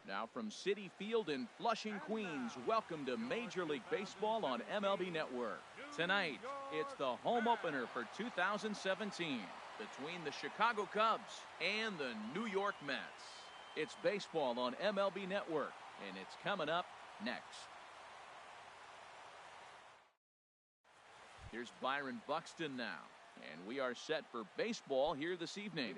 Now from Citi Field in Flushing, Queens, welcome to Major League Baseball on MLB Network. Tonight, it's the home opener for 2017 between the Chicago Cubs and the New York Mets. It's baseball on MLB Network, and it's coming up next. Here's Byron Buxton now, and we are set for baseball here this evening.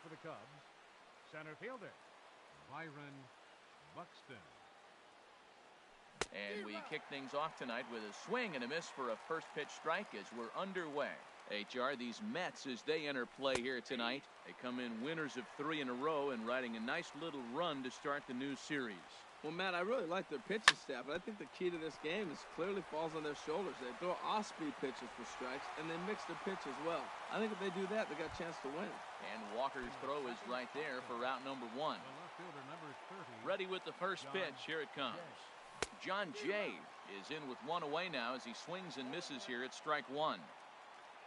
For the Cubs, center fielder Byron Buxton. And we kick things off tonight with a swing and a miss for a first pitch strike as we're underway. HR, these Mets, as they enter play here tonight, they come in winners of 3 in a row and riding a nice little run to start the new series. Well, Matt, I really like their pitching staff, but I think the key to this game is clearly falls on their shoulders. They throw off-speed pitches for strikes, and they mix their pitch as well. I think if they do that, they got a chance to win. And Walker's throw is right there for route number 1. Ready with the first pitch. Here it comes. John Jay is in with 1 away now as he swings and misses here at strike 1.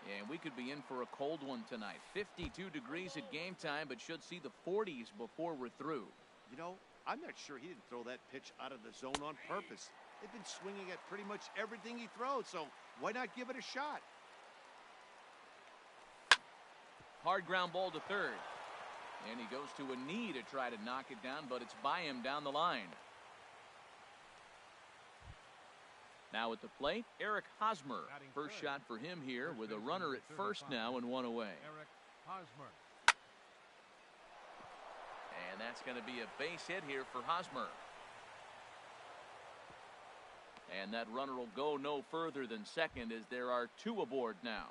And we could be in for a cold one tonight. 52 degrees at game time, but should see the 40s before we're through. You know, I'm not sure he didn't throw that pitch out of the zone on purpose. They've been swinging at pretty much everything he throws, so why not give it a shot? Hard ground ball to third. And he goes to a knee to try to knock it down, but it's by him down the line. Now at the plate, Eric Hosmer. First shot for him here with a runner at first now and 1 away. Eric Hosmer. And that's going to be a base hit here for Hosmer. And that runner will go no further than second as there are 2 aboard now.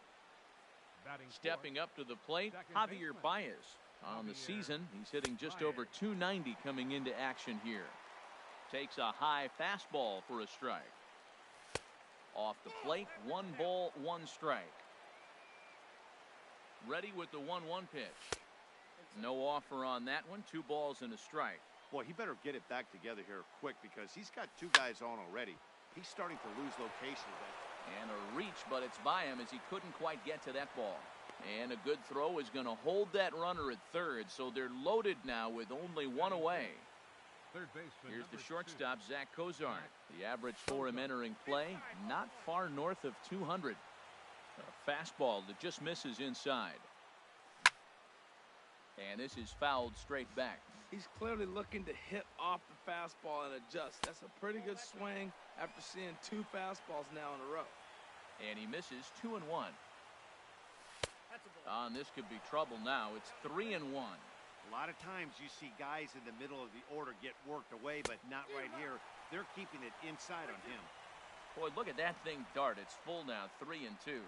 Stepping up to the plate, Javier Baez. On the season, he's hitting just over 290 coming into action here. Takes a high fastball for a strike. Off the plate, 1 ball, 1 strike. Ready with the 1-1 pitch. No offer on that one. 2 balls and a strike. Boy, he better get it back together here quick because he's got 2 guys on already. He's starting to lose location of that. And a reach, but it's by him as he couldn't quite get to that ball. And a good throw is going to hold that runner at third, so they're loaded now with only 1 away. Here's the shortstop, Zach Cozart. The average for him entering play, not far north of 200. A fastball that just misses inside. And this is fouled straight back. He's clearly looking to hit off the fastball and adjust. That's a pretty good swing after seeing 2 fastballs now in a row. And he misses 2-1. And this could be trouble now. It's 3-1. A lot of times you see guys in the middle of the order get worked away, but not right here. They're keeping it inside on him. Boy, look at that thing dart. It's full now, 3-2.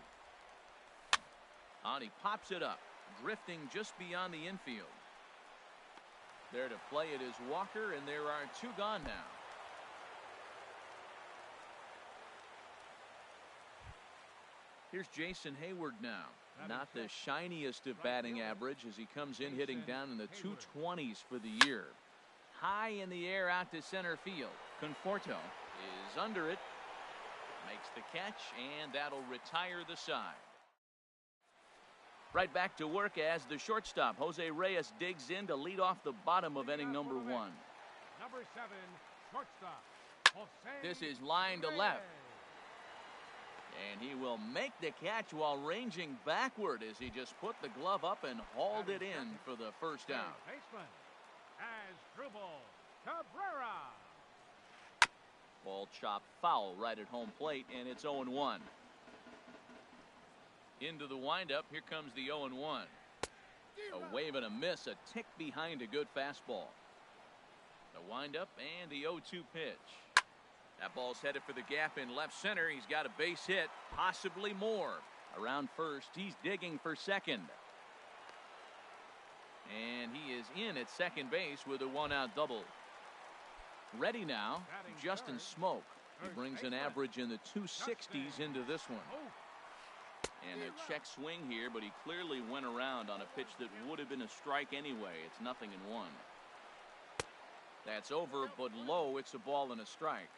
And he pops it up, drifting just beyond the infield. There to play it is Walker, and there are 2 gone now. Here's Jason Hayward now. Not the shiniest of batting average as he comes in hitting down in the 220s for the year. High in the air out to center field. Conforto is under it. Makes the catch, and that'll retire the side. Right back to work as the shortstop, Jose Reyes, digs in to lead off the bottom of inning number 1. Number 7, shortstop. This is line to left. And he will make the catch while ranging backward as he just put the glove up and hauled it in for the first out. Cabrera. Ball chopped foul right at home plate, and it's 0-1. Into the windup, here comes the 0-1. A wave and a miss, a tick behind a good fastball. The windup and the 0-2 pitch. That ball's headed for the gap in left center. He's got a base hit, possibly more. Around first, he's digging for second. And he is in at second base with a 1-out double. Ready now, Justin Smoke. He brings an average in the 260s into this one. And a check swing here, but he clearly went around on a pitch that would have been a strike anyway. It's 0-1. That's over, but low. It's a ball and a strike.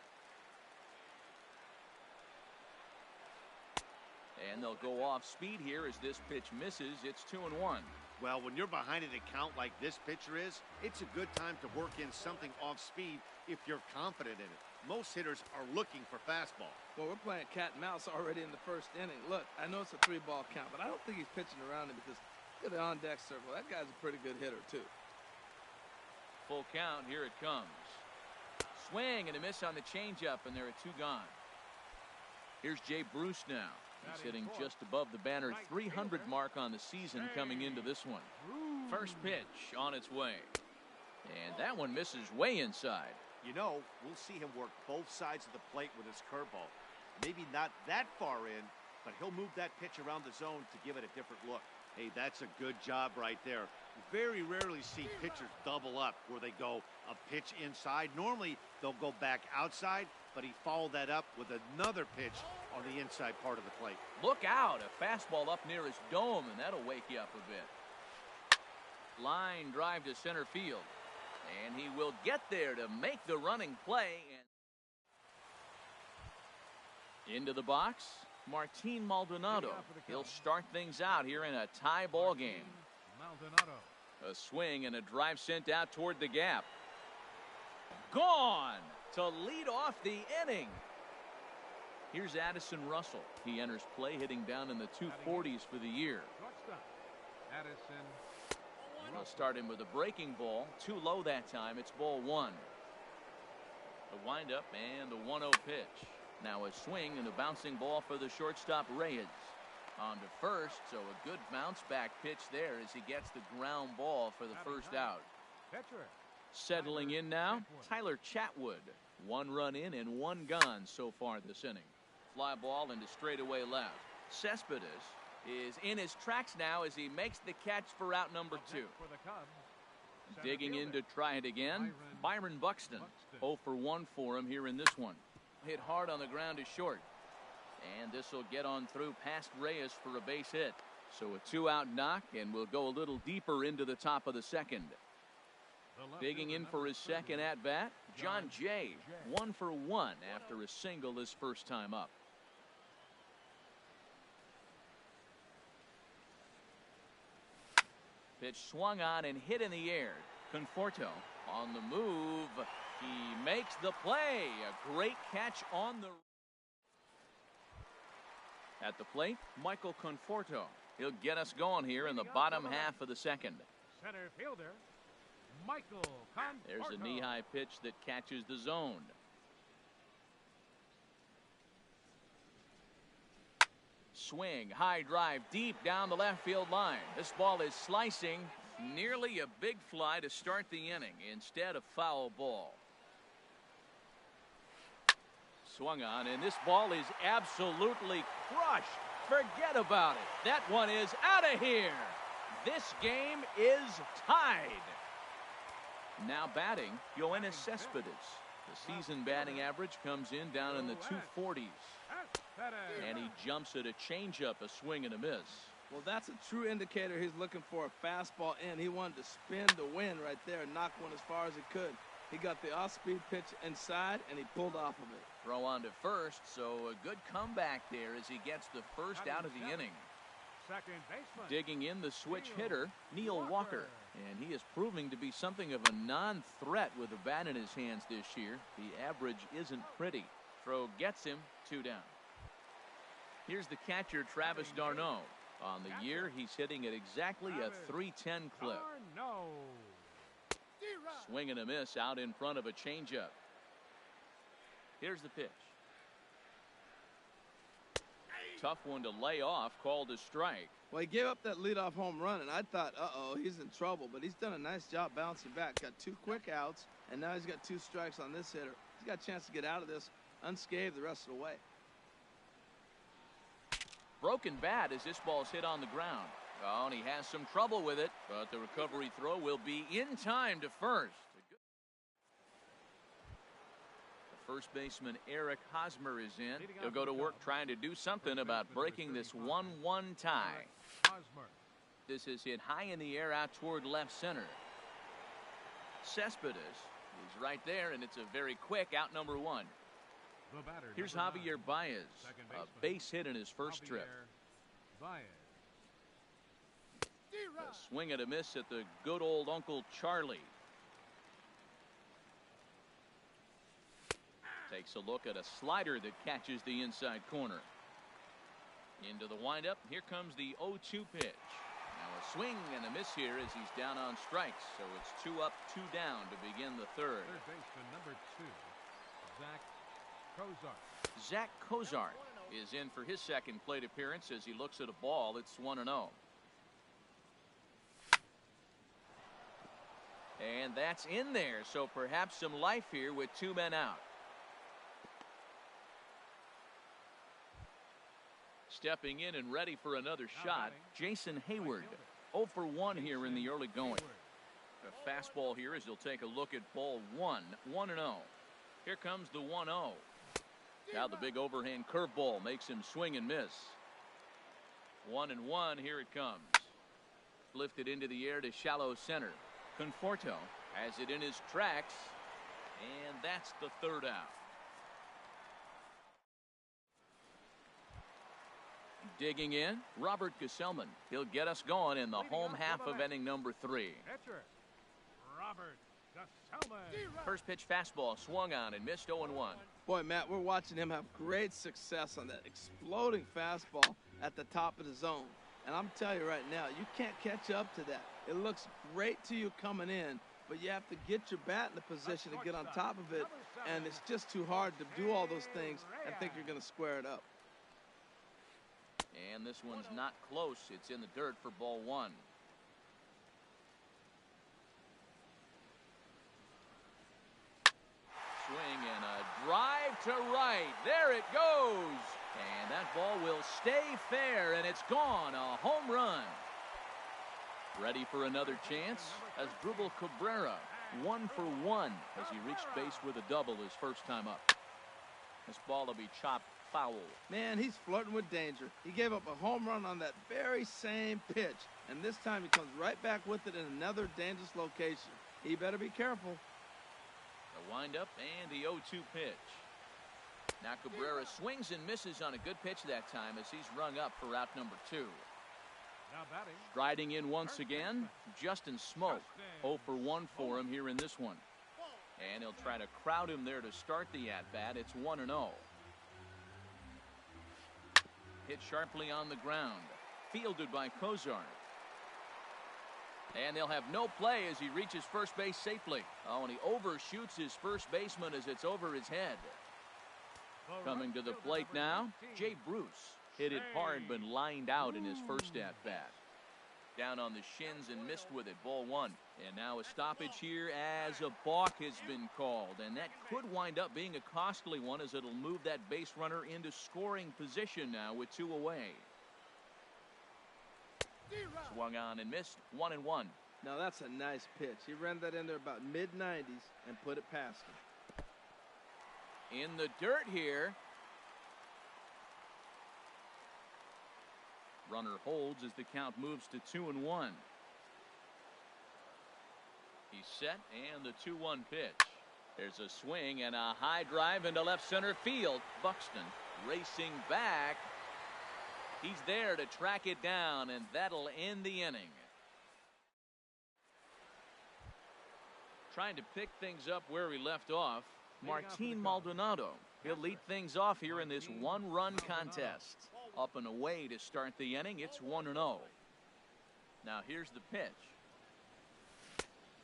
And they'll go off speed here as this pitch misses. It's 2-1. Well, when you're behind an account like this pitcher is, it's a good time to work in something off speed if you're confident in it. Most hitters are looking for fastball. Well, we're playing cat and mouse already in the first inning. Look, I know it's a 3-ball count, but I don't think he's pitching around it because look at the on-deck circle. That guy's a pretty good hitter, too. Full count, here it comes. Swing and a miss on the changeup, and there are 2 gone. Here's Jay Bruce now. He's hitting just above the banner 300 mark on the season coming into this one. First pitch on its way. And that one misses way inside. You know, we'll see him work both sides of the plate with his curveball. Maybe not that far in, but he'll move that pitch around the zone to give it a different look. Hey, that's a good job right there. Very rarely see pitchers double up where they go a pitch inside. Normally, they'll go back outside, but he followed that up with another pitch on the inside part of the plate. Look out, a fastball up near his dome, and that'll wake you up a bit. Line drive to center field. And he will get there to make the running play. And into the box, Martin Maldonado. He'll start things out here in a tie ball game. A swing and a drive sent out toward the gap. Gone to lead off the inning. Here's Addison Russell. He enters play hitting down in the 240s for the year. They'll start him with a breaking ball. Too low that time. It's ball 1. The windup and the 1-0 pitch. Now a swing and a bouncing ball for the shortstop Reyes. On to first, so a good bounce back pitch there as he gets the ground ball for the first out. Settling in now, Tyler Chatwood. 1 run in and 1 gone so far this inning. Fly ball into straightaway left. Cespedes is in his tracks now as he makes the catch for out number 2. Digging in to try it again, Byron Buxton. 0 for 1 for him here in this one. Hit hard on the ground to short. And this will get on through past Reyes for a base hit. So a 2-out knock, and we'll go a little deeper into the top of the second. Digging in for his second at-bat, John Jay. 1 for 1 after a single his first time up. Pitch swung on and hit in the air. Conforto on the move. He makes the play. A great catch on the... At the plate, Michael Conforto. He'll get us going here in the bottom half of the second. Center fielder, Michael Conforto. There's a knee-high pitch that catches the zone. Swing, high drive, deep down the left field line. This ball is slicing. Nearly a big fly to start the inning. Instead, a foul ball. Swung on, and this ball is absolutely crushed. Forget about it. That one is out of here. This game is tied. Now batting, Yoenis Cespedes. The season batting average comes in down in the 240s. And he jumps at a changeup, a swing and a miss. Well, that's a true indicator he's looking for a fastball in. He wanted to spin the wind right there and knock one as far as he could. He got the off-speed pitch inside, and he pulled off of it. Throw on to first, so a good comeback there as he gets the first out of the inning. Second baseman. Digging in the switch hitter, Neil Walker. And he is proving to be something of a non-threat with a bat in his hands this year. The average isn't pretty. Throw gets him, 2 down. Here's the catcher, Travis d'Arnaud. On the year, he's hitting at exactly a .310 clip. Swing and a miss out in front of a changeup. Here's the pitch. Tough one to lay off, called a strike. Well, he gave up that leadoff home run, and I thought, uh-oh, he's in trouble. But he's done a nice job bouncing back. Got 2 quick outs, and now he's got 2 strikes on this hitter. He's got a chance to get out of this unscathed the rest of the way. Broken bat as this ball's hit on the ground. Oh, and he has some trouble with it, but the recovery throw will be in time to first. The first baseman, Eric Hosmer, is in. He'll go to work trying to do something about breaking this 1-1 tie. This is hit high in the air out toward left center. Cespedes is right there, and it's a very quick out number 1. The batter, Here's number Javier 9, Baez, second a baseman, base hit in his first trip. Javier Baez. A swing and a miss at the good old Uncle Charlie. Takes a look at a slider that catches the inside corner. Into the windup. Here comes the 0-2 pitch. Now a swing and a miss here as he's down on strikes. So it's 2 up, 2 down to begin the third. Third baseman number 2, Zach Cozart. Zach Cozart is in for his second plate appearance as he looks at a ball. It's 1-0. And that's in there. So perhaps some life here with 2 men out. Stepping in and ready for another shot, Jason Hayward. 0 for 1 here in the early going. A fastball here as he'll take a look at ball 1. 1-0. Here comes the 1-0. Now the big overhand curveball makes him swing and miss. 1-1. Here it comes. Lifted into the air to shallow center. Conforto has it in his tracks, and that's the third out. Digging in, Robert Gesellman. He'll get us going in the home half of inning number 3. Pitcher, Robert Gesellman. First pitch fastball swung on and missed 0-1. Boy, Matt, we're watching him have great success on that exploding fastball at the top of the zone. And I'm telling you right now, you can't catch up to that. It looks great to you coming in, but you have to get your bat in the position to get on top of it, and it's just too hard to do all those things and think you're going to square it up. And this one's not close. It's in the dirt for ball 1. Swing and a drive to right. There it goes. And that ball will stay fair, and it's gone. A home run. Ready for another chance as Dribble Cabrera. 1 for 1 as he reached base with a double his first time up. This ball will be chopped foul. Man, he's flirting with danger. He gave up a home run on that very same pitch, and this time he comes right back with it in another dangerous location. He better be careful. The windup and the 0-2 pitch. Now Cabrera swings and misses on a good pitch that time as he's rung up for out number 2. Now batting. Striding in once again, Justin Smoke. 0 for 1 for him here in this one. And he'll try to crowd him there to start the at-bat. It's 1-0. Hit sharply on the ground. Fielded by Cozart. And they'll have no play as he reaches first base safely. Oh, and he overshoots his first baseman as it's over his head. Coming to the plate now, Jay Bruce. Hit it hard but lined out in his first at-bat. Down on the shins and missed with it, ball 1. And now a stoppage here as a balk has been called. And that could wind up being a costly one as it'll move that base runner into scoring position now with 2 away. Swung on and missed, 1-1. Now that's a nice pitch. He ran that in there about mid-90s and put it past him. In the dirt here. Runner holds as the count moves to 2-1. He's set, and the 2-1 pitch. There's a swing and a high drive into left center field. Buxton racing back. He's there to track it down, and that'll end the inning. Trying to pick things up where we left off, Martin Maldonado. He'll lead things off here in this one-run contest. Up and away to start the inning. It's 1-0. Now here's the pitch.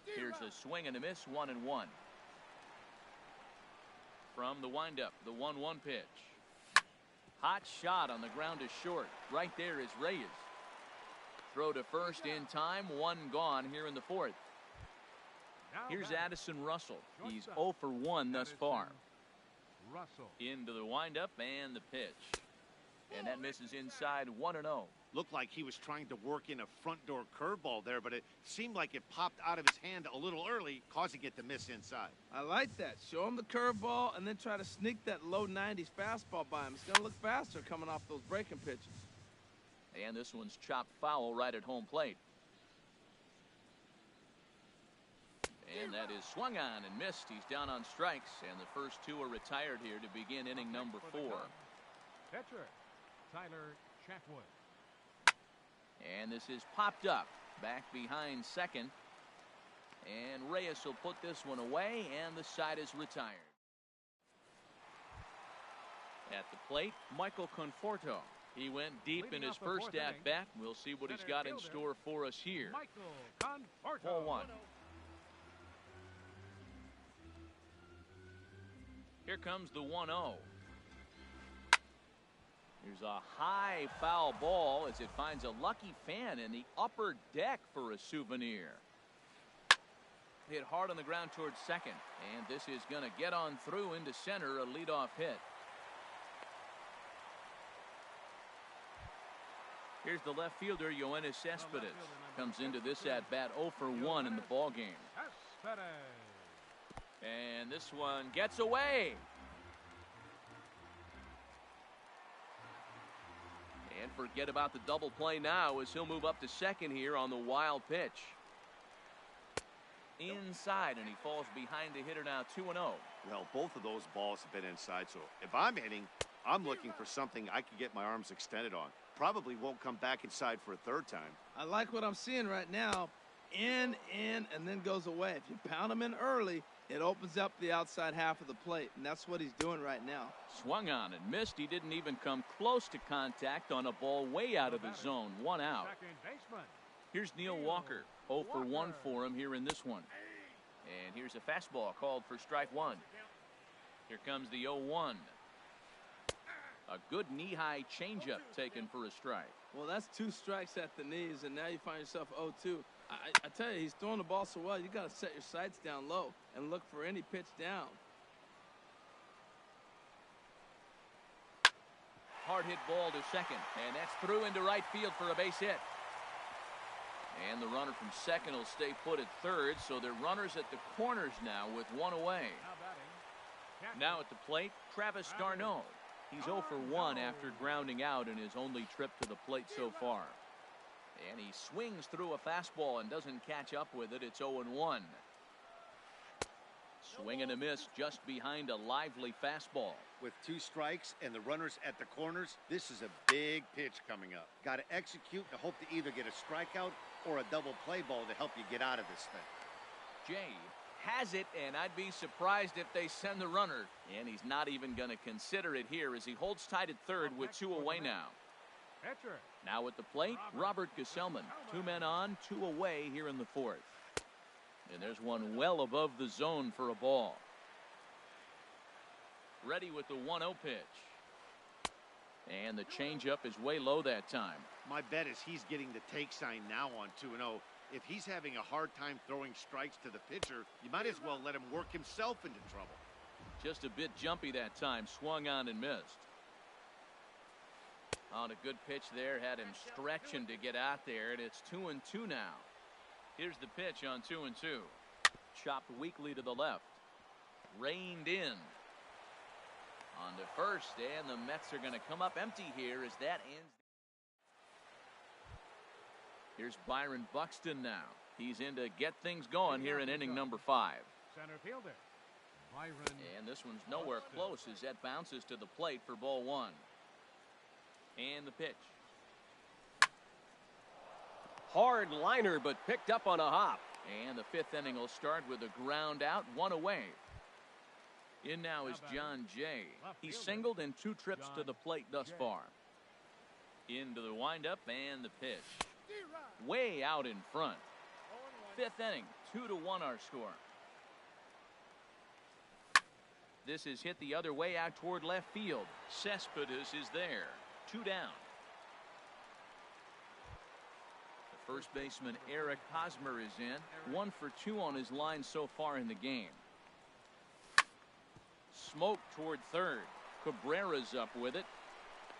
Here's a swing and a miss, 1-1. From the windup, the 1-1 pitch. Hot shot on the ground is short. Right there is Reyes. Throw to first in time. 1 gone here in the 4th. Here's Addison Russell. He's 0 for 1 thus far. Into the windup and the pitch. And that misses inside, 1-0. Looked like he was trying to work in a front door curveball there, but it seemed like it popped out of his hand a little early, causing it to miss inside. I like that. Show him the curveball and then try to sneak that low 90s fastball by him. It's going to look faster coming off those breaking pitches. And this one's chopped foul right at home plate. And that is swung on and missed. He's down on strikes, and the first two are retired here to begin inning number 4. Pitcher, Tyler Chatwood. And this is popped up back behind second. And Reyes will put this one away, and the side is retired. At the plate, Michael Conforto. He went deep in his first at-bat. We'll see what he's got in store for us here. Michael Conforto. Ball 1. Here comes the 1-0. Here's a high foul ball as it finds a lucky fan in the upper deck for a souvenir. Hit hard on the ground towards second, and this is going to get on through into center, a leadoff hit. Here's the left fielder, Yoenis Cespedes. Comes into this at-bat 0 for 1 in the ballgame. And this one gets away. And forget about the double play now as he'll move up to second here on the wild pitch. Inside, and he falls behind the hitter now 2-0. Well, both of those balls have been inside, so if I'm hitting, I'm looking for something I can get my arms extended on. Probably won't come back inside for a third time. I like what I'm seeing right now. In, and then goes away. If you pound him in early, it opens up the outside half of the plate, and that's what he's doing right now. Swung on and missed. He didn't even come close to contact on a ball way out of the zone. 1 out. Here's Neil Walker. 0 for 1 for him here in this one. And here's a fastball called for strike 1. Here comes the 0-1. A good knee-high changeup taken for a strike. Well, that's 2 strikes at the knees, and now you find yourself 0-2. I tell you, he's throwing the ball so well, you got to set your sights down low and look for any pitch down. Hard hit ball to second, and that's through into right field for a base hit. And the runner from second will stay put at third, so they're runners at the corners now with 1 away. Now at the plate, Travis d'Arnaud. He's 0 for 1 after grounding out in his only trip to the plate so far. And he swings through a fastball and doesn't catch up with it. It's 0-1. Swing and a miss just behind a lively fastball. With 2 strikes and the runners at the corners, this is a big pitch coming up. Got to execute to hope to either get a strikeout or a double play ball to help you get out of this thing. Jay has it, and I'd be surprised if they send the runner. And he's not even going to consider it here as he holds tight at third with 2 away now. Now at the plate, Robert Gesellman. 2 men on, 2 away here in the 4th. And there's one well above the zone for a ball. Ready with the 1-0 pitch. And the changeup is way low that time. My bet is he's getting the take sign now on 2-0. If he's having a hard time throwing strikes to the pitcher, you might as well let him work himself into trouble. Just a bit jumpy that time. Swung on and missed. On a good pitch there. Had him stretching to get out there. And it's 2-2 now. Here's the pitch on 2-2. Chopped weakly to the left. Reined in. On to first, and the Mets are going to come up empty here as that ends. Here's Byron Buxton now. He's in to get things going here in inning number 5. Center fielder, Byron. And this one's nowhere close as that bounces to the plate for ball 1. And the pitch. Hard liner, but picked up on a hop. And the 5th inning will start with a ground out, 1 away. In now is John Jay. He's singled in 2 trips to the plate thus far. Into the windup and the pitch. Way out in front. 5th inning, 2-1 our score. This is hit the other way out toward left field. Cespedes is there. 2 down. The first baseman Eric Hosmer is in. 1 for 2 on his line so far in the game. Smoke toward third. Cabrera's up with it.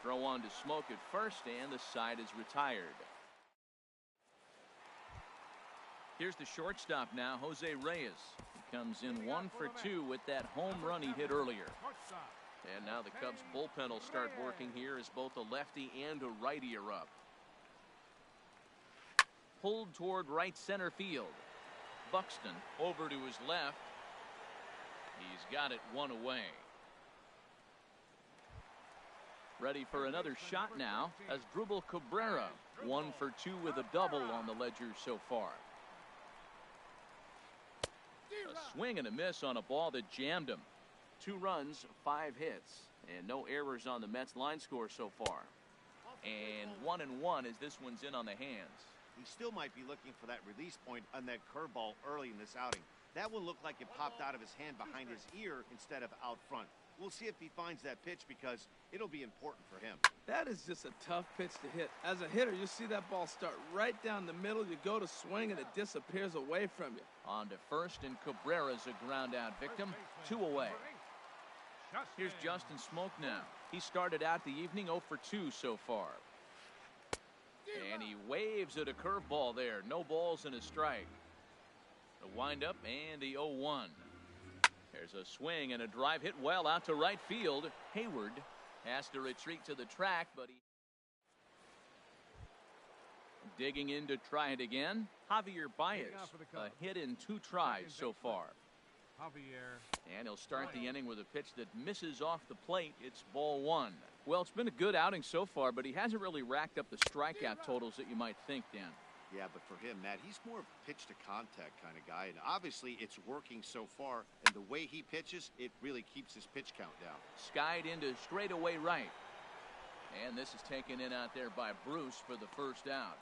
Throw on to Smoke at first, and the side is retired. Here's the shortstop now, Jose Reyes. He comes in 1 for 2 with that home run he hit earlier. And now the Cubs bullpen will start working here as both a lefty and a righty are up. Pulled toward right center field. Buxton over to his left. He's got it one away. Ready for another shot now as Dribble Cabrera, 1 for 2 with a double on the ledger so far. A swing and a miss on a ball that jammed him. 2 runs, 5 hits, and no errors on the Mets line score so far. And 1-1 as this one's in on the hands. He still might be looking for that release point on that curveball early in this outing. That one looked like it popped out of his hand behind his ear instead of out front. We'll see if he finds that pitch because it'll be important for him. That is just a tough pitch to hit. As a hitter, you see that ball start right down the middle. You go to swing, and it disappears away from you. On to first, and Cabrera's a ground-out victim. 2 away. Here's Justin Smoke now. He started out the evening 0 for 2 so far. And he waves at a curveball there. No balls and a strike. The windup and the 0-1. There's a swing and a drive hit well out to right field. Hayward has to retreat to the track, but he digging in to try it again. Javier Baez, a hit in 2 tries so far. And he'll start the inning with a pitch that misses off the plate. It's ball 1. Well, it's been a good outing so far, but he hasn't really racked up the strikeout totals that you might think, Dan. Yeah, but for him, Matt, he's more of a pitch-to-contact kind of guy, and obviously it's working so far, and the way he pitches, it really keeps his pitch count down. Skied into straightaway right. And this is taken in out there by Bruce for the first out.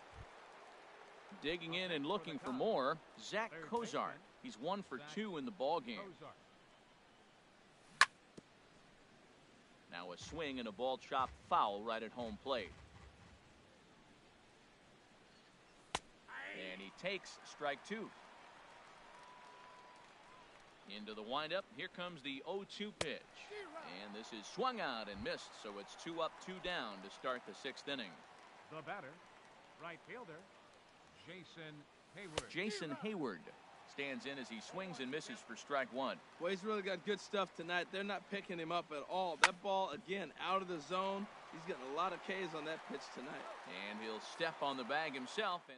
Digging in and looking for more, Zach Cozart. He's 1 for 2 in the ballgame. Now a swing and a ball chopped foul right at home plate. And he takes strike 2. Into the windup. Here comes the 0-2 pitch. And this is swung out and missed, so it's 2 up, 2 down to start the 6th inning. The batter, right fielder, Jason Hayward. Jason Hayward stands in as he swings and misses for strike 1. Well, he's really got good stuff tonight. They're not picking him up at all. That ball, again, out of the zone. He's getting a lot of Ks on that pitch tonight. And he'll step on the bag himself. And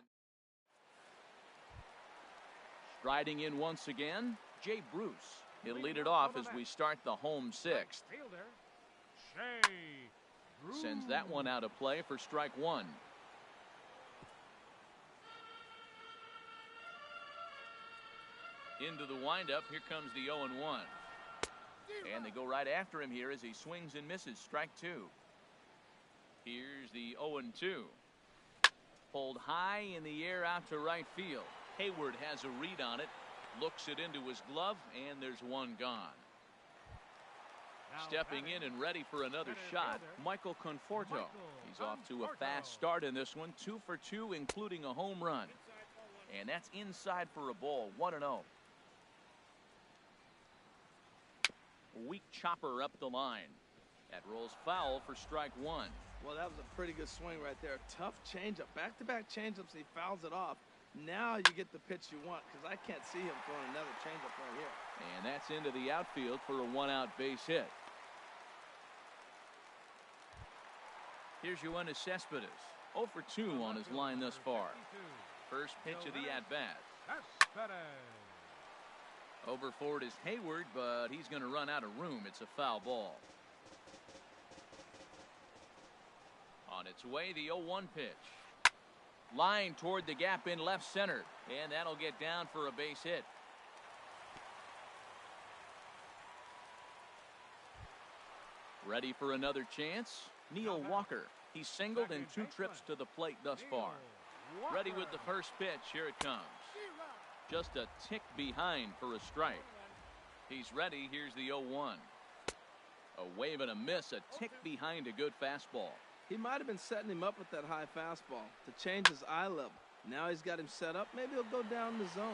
striding in once again, Jay Bruce. He'll lead it off as we start the home 6th. Sends that one out of play for strike 1. Into the windup. Here comes the 0-1. And they go right after him here as he swings and misses. Strike 2. Here's the 0-2. Pulled high in the air out to right field. Hayward has a read on it. Looks it into his glove, and there's one gone. Stepping in and ready for another shot, Michael Conforto. He's off to a fast start in this one. 2 for 2, including a home run. And that's inside for a ball. 1-0. Weak chopper up the line. That rolls foul for strike 1. Well, that was a pretty good swing right there. Tough changeup. Back-to-back changeups, he fouls it off. Now you get the pitch you want, because I can't see him throwing another changeup right here. And that's into the outfield for a 1-out base hit. Here's Yoenis Cespedes. 0 for 2 on his line thus far. First pitch of the at-bat. Over for it is Hayward, but he's going to run out of room. It's a foul ball. On its way, the 0-1 pitch. Line toward the gap in left center, and that'll get down for a base hit. Ready for another chance? Neil Walker. He's singled in 2 trips to the plate thus far. Ready with the first pitch. Here it comes. Just a tick behind for a strike. He's ready. Here's the 0-1. A wave and a miss. A tick behind a good fastball. He might have been setting him up with that high fastball to change his eye level. Now he's got him set up. Maybe he'll go down the zone.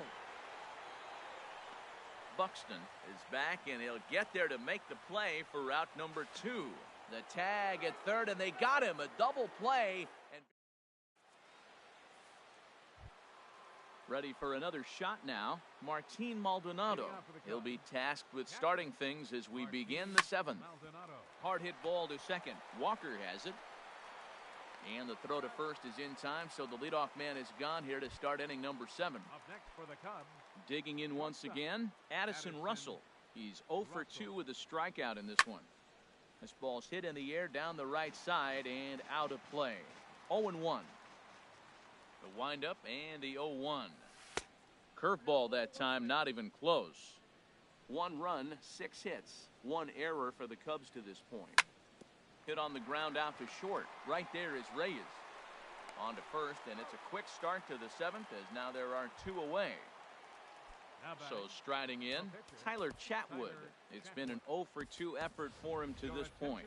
Buxton is back, and he'll get there to make the play for out number 2. The tag at third, and they got him. A double play. And ready for another shot now, Martin Maldonado. He'll be tasked with starting things as we begin the 7th. Hard hit ball to second. Walker has it. And the throw to first is in time, so the leadoff man is gone here to start inning number 7. Up next for the Cubs. Digging in once again, Addison Russell. He's 0 for 2 with a strikeout in this one. This ball's hit in the air down the right side and out of play. 0-1. The windup and the 0-1. Curveball that time, not even close. 1 run, 6 hits, 1 error for the Cubs to this point. Hit on the ground out to short. Right there is Reyes. On to first, and it's a quick start to the 7th as now there are 2 away. So striding in, Tyler Chatwood. It's been an 0 for 2 effort for him to this point.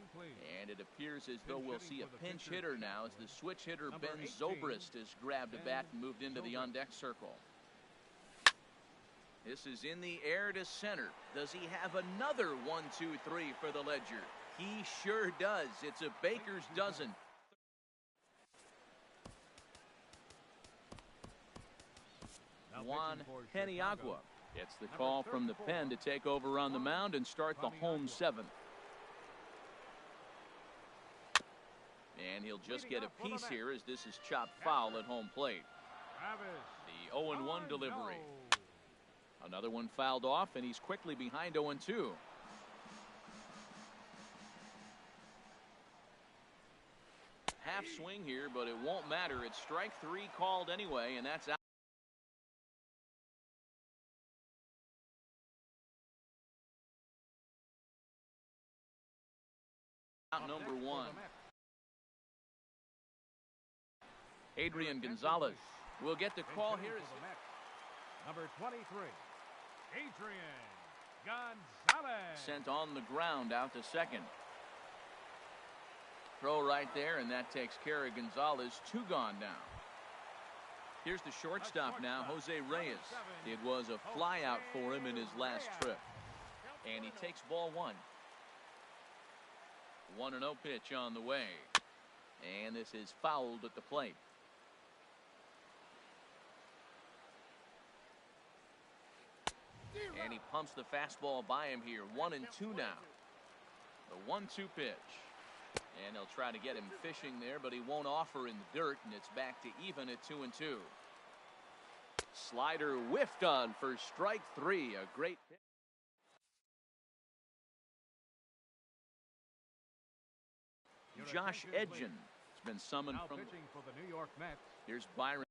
And it appears as though we'll see a pinch hitter now as the switch hitter Ben Zobrist has grabbed a bat and moved into the on-deck circle. This is in the air to center. Does he have another 1-2-3 for the Ledger? He sure does. It's a baker's dozen. Juan Peniagua gets the call from the pen to take over on the mound and start the home 7th. And he'll just get a piece here as this is chopped foul at home plate. The 0-1 delivery. Another one fouled off, and he's quickly behind 0-2. Half swing here, but it won't matter. It's strike 3 called anyway, and that's out. Out number 1. Adrian Gonzalez will get the call here. Number 23, Adrian Gonzalez. Sent on the ground out to second. Throw right there, and that takes care of Gonzalez. 2 gone now. Here's the shortstop now, Jose Reyes. It was a fly out for him in his last trip. And he takes ball 1. 1-0 pitch on the way. And this is fouled at the plate. And he pumps the fastball by him here. 1-2 now. The 1-2 pitch. And they'll try to get him fishing there, but he won't offer in the dirt, and it's back to even at 2-2. Slider whiffed on for strike 3. A great pitch. Josh Edgen has been summoned from. Pitching for the New York Mets. Here's Byron.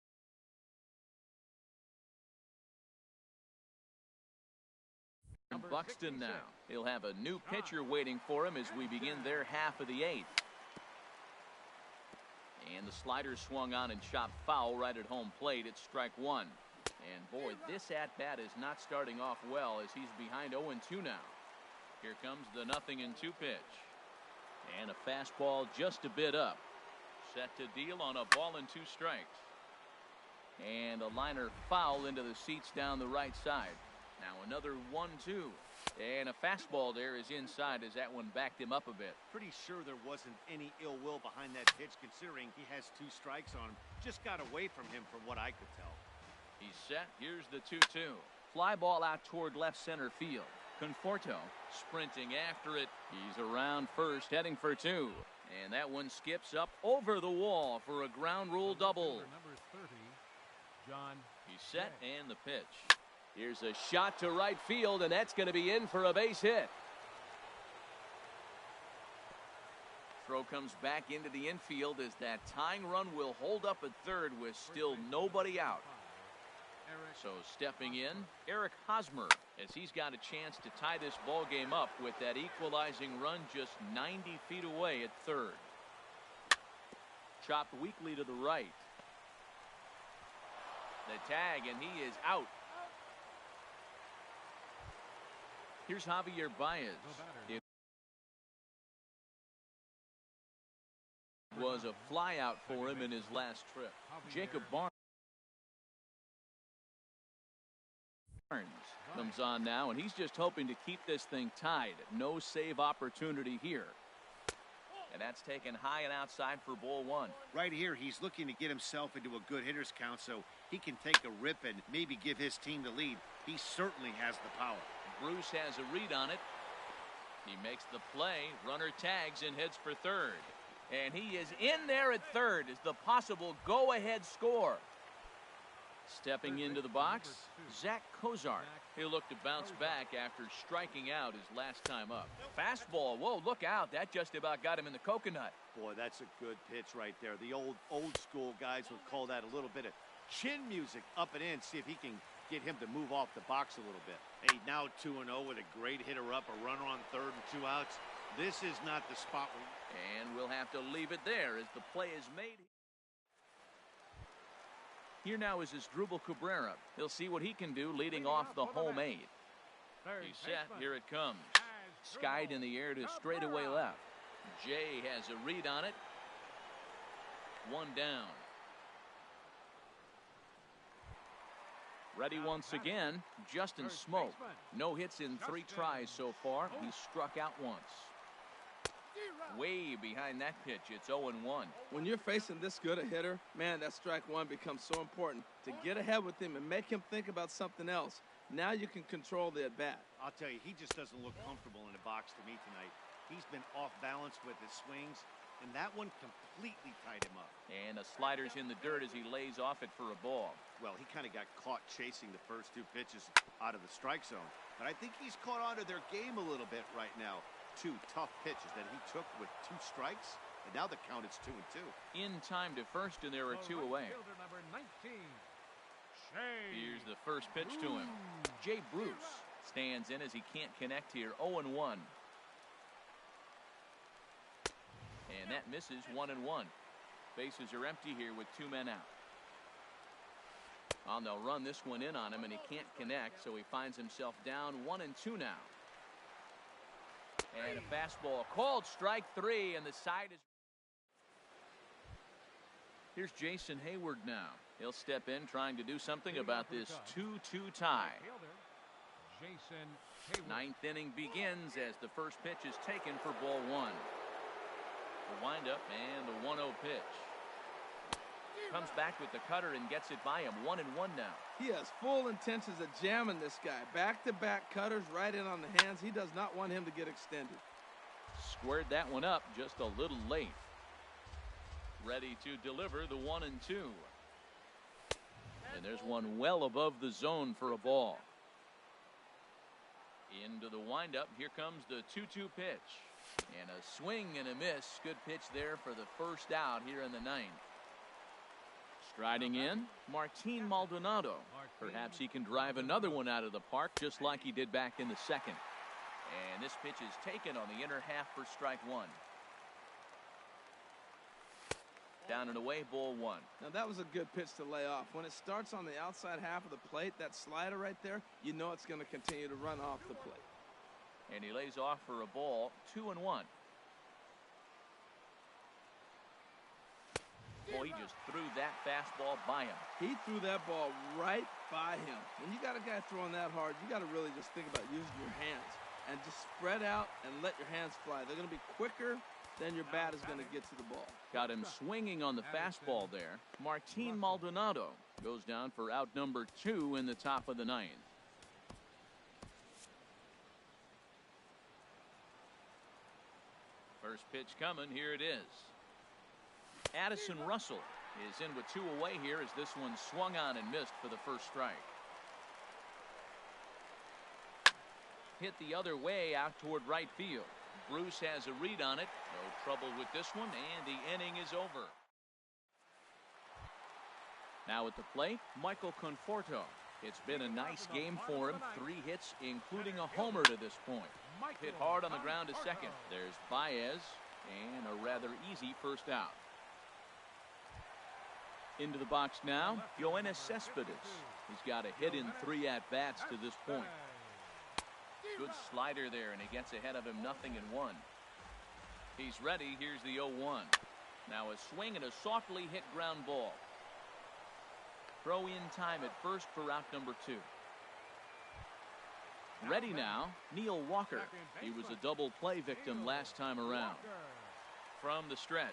Buxton now. He'll have a new pitcher waiting for him as we begin their half of the 8th. And the slider swung on and chopped foul right at home plate. It's strike 1. And boy, this at-bat is not starting off well as he's behind 0-2 now. Here comes the 0-2 pitch. And a fastball just a bit up. Set to deal on a ball and 2 strikes. And a liner foul into the seats down the right side. Now another 1-2. And a fastball there is inside as that one backed him up a bit. Pretty sure there wasn't any ill will behind that pitch considering he has 2 strikes on him. Just got away from him from what I could tell. He's set. Here's the 2-2. Fly ball out toward left center field. Conforto sprinting after it. He's around first, heading for 2. And that one skips up over the wall for a ground rule double. Number 30, John. He's set and the pitch. Here's a shot to right field, and that's going to be in for a base hit. Throw comes back into the infield as that tying run will hold up at third with still nobody out. So stepping in, Eric Hosmer, as he's got a chance to tie this ball game up with that equalizing run just 90 feet away at third. Chopped weakly to the right. The tag, and he is out. Here's Javier Baez. It was a fly out for him in his last trip. Jacob Barnes comes on now, and he's just hoping to keep this thing tied. No save opportunity here. And that's taken high and outside for ball 1. Right here, he's looking to get himself into a good hitter's count so he can take a rip and maybe give his team the lead. He certainly has the power. Bruce has a read on it. He makes the play. Runner tags and heads for third. And he is in there at third as the possible go-ahead score. Stepping into the box, Zach Kozart. He'll look to bounce back after striking out his last time up. Fastball, whoa, look out. That just about got him in the coconut. Boy, that's a good pitch right there. The old school guys would call that a little bit of chin music up and in. See if he can get him to move off the box a little bit. Hey, now 2-0 with a great hitter up, a runner on third and 2 outs. This is not the spot where... And we'll have to leave it there as the play is made. Here now is Asdrubal Cabrera. He'll see what he can do leading off the home eight. He's set. Here it comes. Skied in the air to straightaway left. Jay has a read on it. One down. Ready once again, Justin Smoke. No hits in 3 tries so far. He's struck out once. Way behind that pitch, it's 0-1. When you're facing this good a hitter, man, that strike one becomes so important to get ahead with him and make him think about something else. Now you can control the at-bat. I'll tell you, he just doesn't look comfortable in the box to me tonight. He's been off balance with his swings, and that one completely tied him up. And a slider's in the dirt as he lays off it for a ball. Well, he kind of got caught chasing the first 2 pitches out of the strike zone. But I think he's caught on to their game a little bit right now. 2 tough pitches that he took with 2 strikes, and now the count is 2-2. In time to first, and there are 2 away. Number 19, Here's the first pitch to him. Jay Bruce stands in as he can't connect here. 0-1. And that misses. 1-1. Bases are empty here with 2 men out. They'll run this one in on him, and he can't connect, so he finds himself down 1-2 now. And a fastball called strike 3, and the side is... Here's Jason Hayward now. He'll step in trying to do something about this 2-2 tie. Ninth inning begins as the first pitch is taken for ball 1. The windup and the 1-0 pitch. Comes back with the cutter and gets it by him. 1-1 now. He has full intentions of jamming this guy. Back-to-back cutters right in on the hands. He does not want him to get extended. Squared that one up just a little late. Ready to deliver the 1-2. And there's one well above the zone for a ball. Into the windup. Here comes the 2-2 pitch. And a swing and a miss. Good pitch there for the first out here in the 9th. Striding in, Martin Maldonado. Perhaps he can drive another one out of the park just like he did back in the 2nd. And this pitch is taken on the inner half for strike 1. Down and away, ball 1. Now that was a good pitch to lay off. When it starts on the outside half of the plate, that slider right there, you know it's going to continue to run off the plate. And he lays off for a ball. 2-1. Boy, he just threw that fastball by him. He threw that ball right by him. When you got a guy throwing that hard, you got to really just think about using your hands and just spread out and let your hands fly. They're going to be quicker than your bat is going to get to the ball. Got him swinging on the fastball there. Martin Maldonado goes down for out number 2 in the top of the 9th. First pitch coming. Here it is. Addison Russell is in with 2 away here as this one swung on and missed for the first strike. Hit the other way out toward right field. Bruce has a read on it. No trouble with this one, and the inning is over. Now at the plate, Michael Conforto. It's been a nice game for him. 3 hits, including a homer to this point. Hit hard on the ground to second. There's Baez, and a rather easy first out. Into the box now, Yoenis Cespedes. He's got a hit in 3 at-bats to this point. Good slider there, and he gets ahead of him 0-1. He's ready. Here's the 0-1. Now a swing and a softly hit ground ball. Throw in time at first for out number 2. Ready now, Neil Walker. He was a double play victim last time around. From the stretch.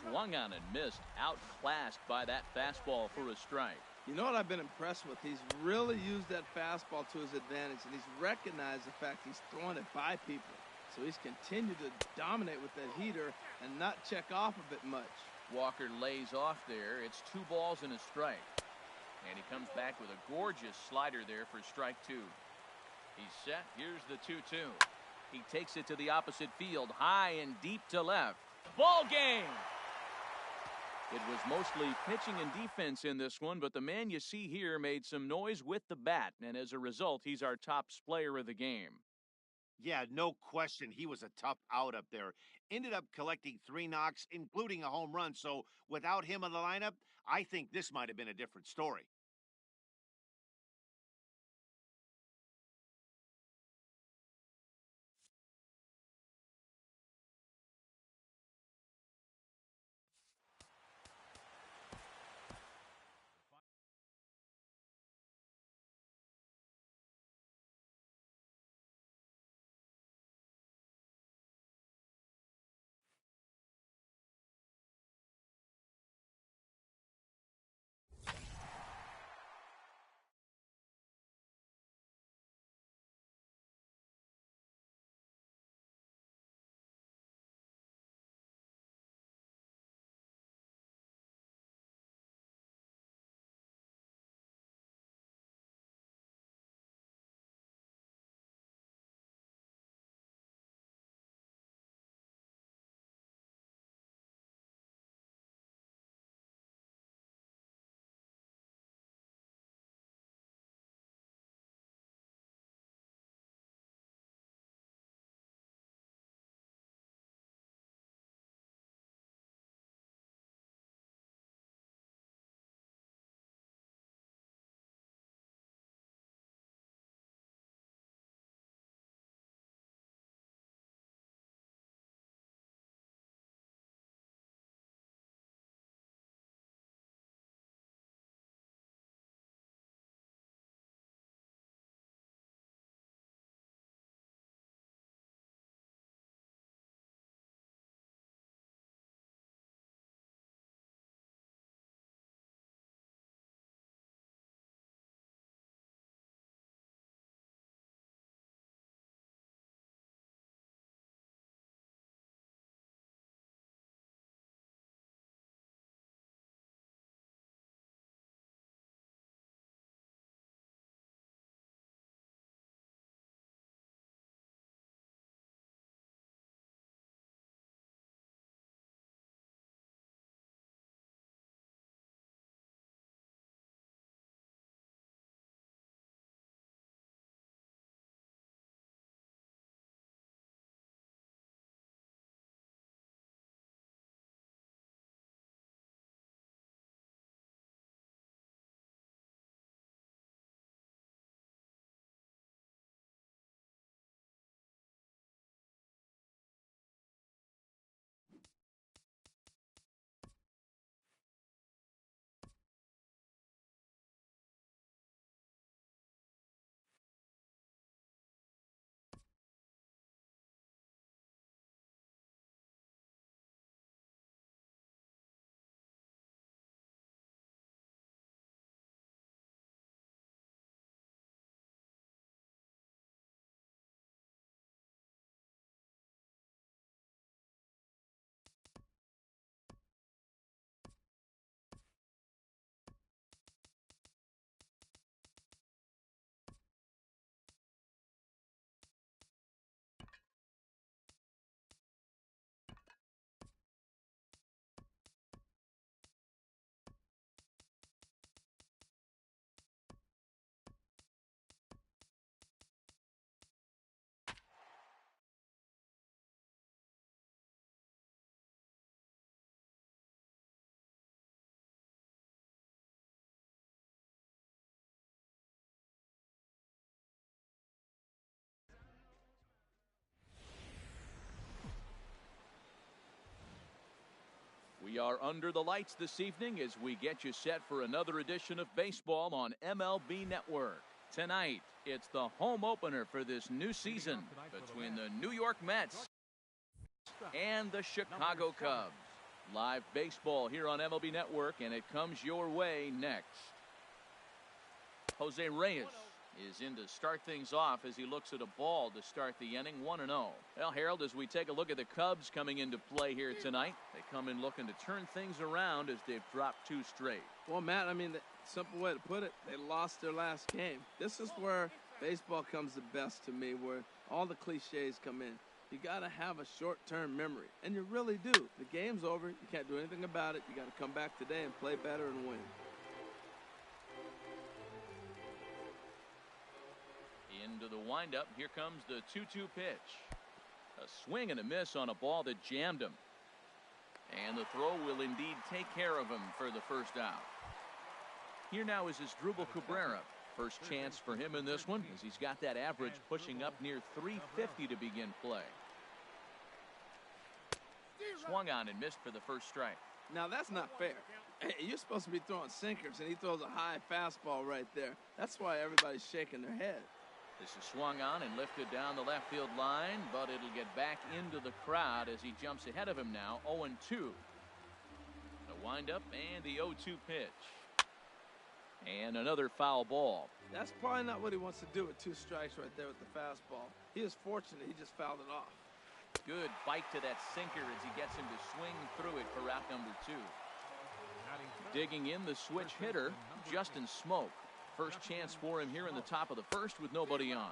Swung on and missed, outclassed by that fastball for a strike. You know what I've been impressed with? He's really used that fastball to his advantage, and he's recognized the fact he's throwing it by people. So he's continued to dominate with that heater and not check off a bit much. Walker lays off there. It's 2 balls and a strike. And he comes back with a gorgeous slider there for strike 2. He's set. Here's the 2-2. He takes it to the opposite field, high and deep to left. Ball game! It was mostly pitching and defense in this one, but the man you see here made some noise with the bat, and as a result, he's our top player of the game. Yeah, no question. He was a tough out up there. Ended up collecting 3 knocks, including a home run. So without him in the lineup, I think this might have been a different story. We are under the lights this evening as we get you set for another edition of baseball on MLB Network. Tonight, it's the home opener for this new season between the New York Mets and the Chicago Cubs. Live baseball here on MLB Network, and it comes your way next. Jose Reyes is in to start things off as he looks at a ball to start the inning, 1-0. Well, Harold, as we take a look at the Cubs coming into play here tonight, they come in looking to turn things around as they've dropped 2 straight. Well, Matt, I mean, the simple way to put it, they lost their last game. This is where baseball comes the best to me, where all the cliches come in. You got to have a short-term memory, and you really do. The game's over. You can't do anything about it. You got to come back today and play better and win. Into the windup. Here comes the 2-2 pitch. A swing and a miss on a ball that jammed him. And the throw will indeed take care of him for the first out. Here now is Asdrubal Cabrera. First chance for him in this one, as he's got that average pushing up near 350 to begin play. Swung on and missed for the first strike. Now, that's not fair. Hey, you're supposed to be throwing sinkers, and he throws a high fastball right there. That's why everybody's shaking their head. This is swung on and lifted down the left field line, but it'll get back into the crowd as he jumps ahead of him now, 0-2. The windup and the 0-2 pitch. And another foul ball. That's probably not what he wants to do with 2 strikes right there with the fastball. He is fortunate he just fouled it off. Good bite to that sinker as he gets him to swing through it for out number 2. Digging in the switch hitter, Justin Smoke. First chance for him here in the top of the first with nobody on.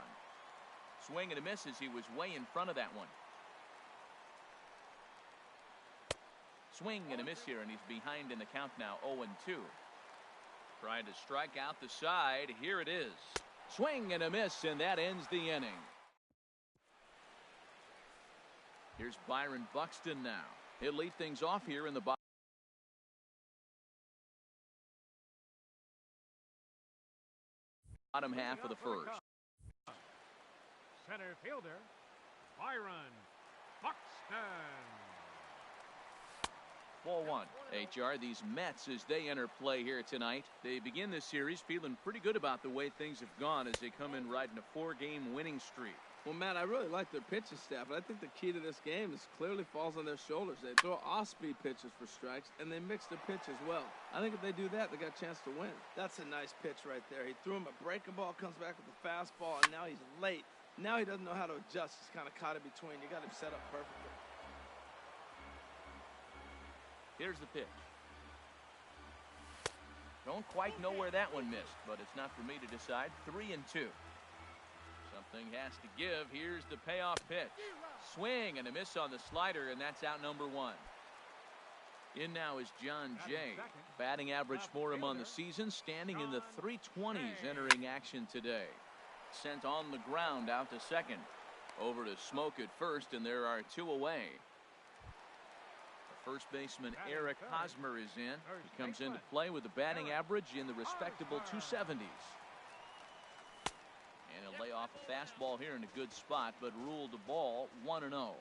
Swing and a miss as he was way in front of that one. Swing and a miss here, and he's behind in the count now, 0-2. Trying to strike out the side. Here it is. Swing and a miss, and that ends the inning. Here's Byron Buxton now. He'll lead things off here in the bottom half of the first. Center fielder, Byron Buxton. 4-1. HR, these Mets, as they enter play here tonight, they begin this series feeling pretty good about the way things have gone as they come in riding a 4-game winning streak. Well, Matt, I really like their pitching staff, but I think the key to this game is clearly falls on their shoulders. They throw off-speed pitches for strikes, and they mix their pitch as well. I think if they do that, they got a chance to win. That's a nice pitch right there. He threw him a breaking ball, comes back with a fastball, and now he's late. Now he doesn't know how to adjust. He's kind of caught in between. You got him set up perfectly. Here's the pitch. Don't quite know where that one missed, but it's not for me to decide. 3-2. Something has to give. Here's the payoff pitch. Swing and a miss on the slider, and that's out number 1. In now is John Jay. Batting average for him on the season, standing in the 320s, entering action today. Sent on the ground out to second. Over to Smoke at first, and there are 2 away. The first baseman Eric Hosmer is in. He comes into play with a batting average in the respectable 270s. And he'll lay off a fastball here in a good spot, but ruled the ball 1-0.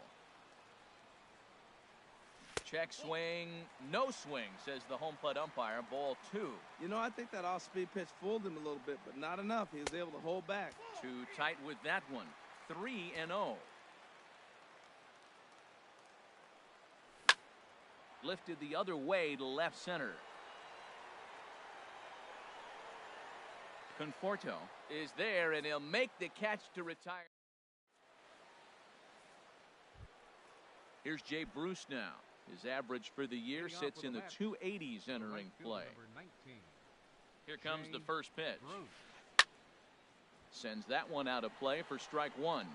Check swing, no swing, says the home plate umpire. Ball 2. You know, I think that off-speed pitch fooled him a little bit, but not enough. He was able to hold back. Too tight with that one. 3-0. Lifted the other way to left center. Conforto is there, and he'll make the catch to retire. Here's Jay Bruce now. His average for the year sits in the 280s entering play. Here comes the first pitch. Sends that one out of play for strike 1.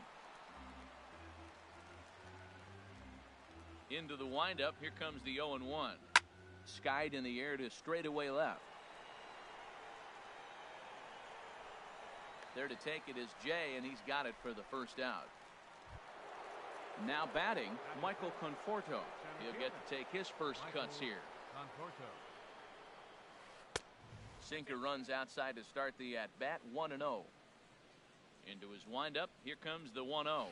Into the windup. Here comes the 0-1. Skied in the air to straightaway left. There to take it is Jay, and he's got it for the first out. Now batting, Michael Conforto. He'll get to take his first cuts here. Sinker runs outside to start the at-bat, 1-0. Into his windup. Here comes the 1-0.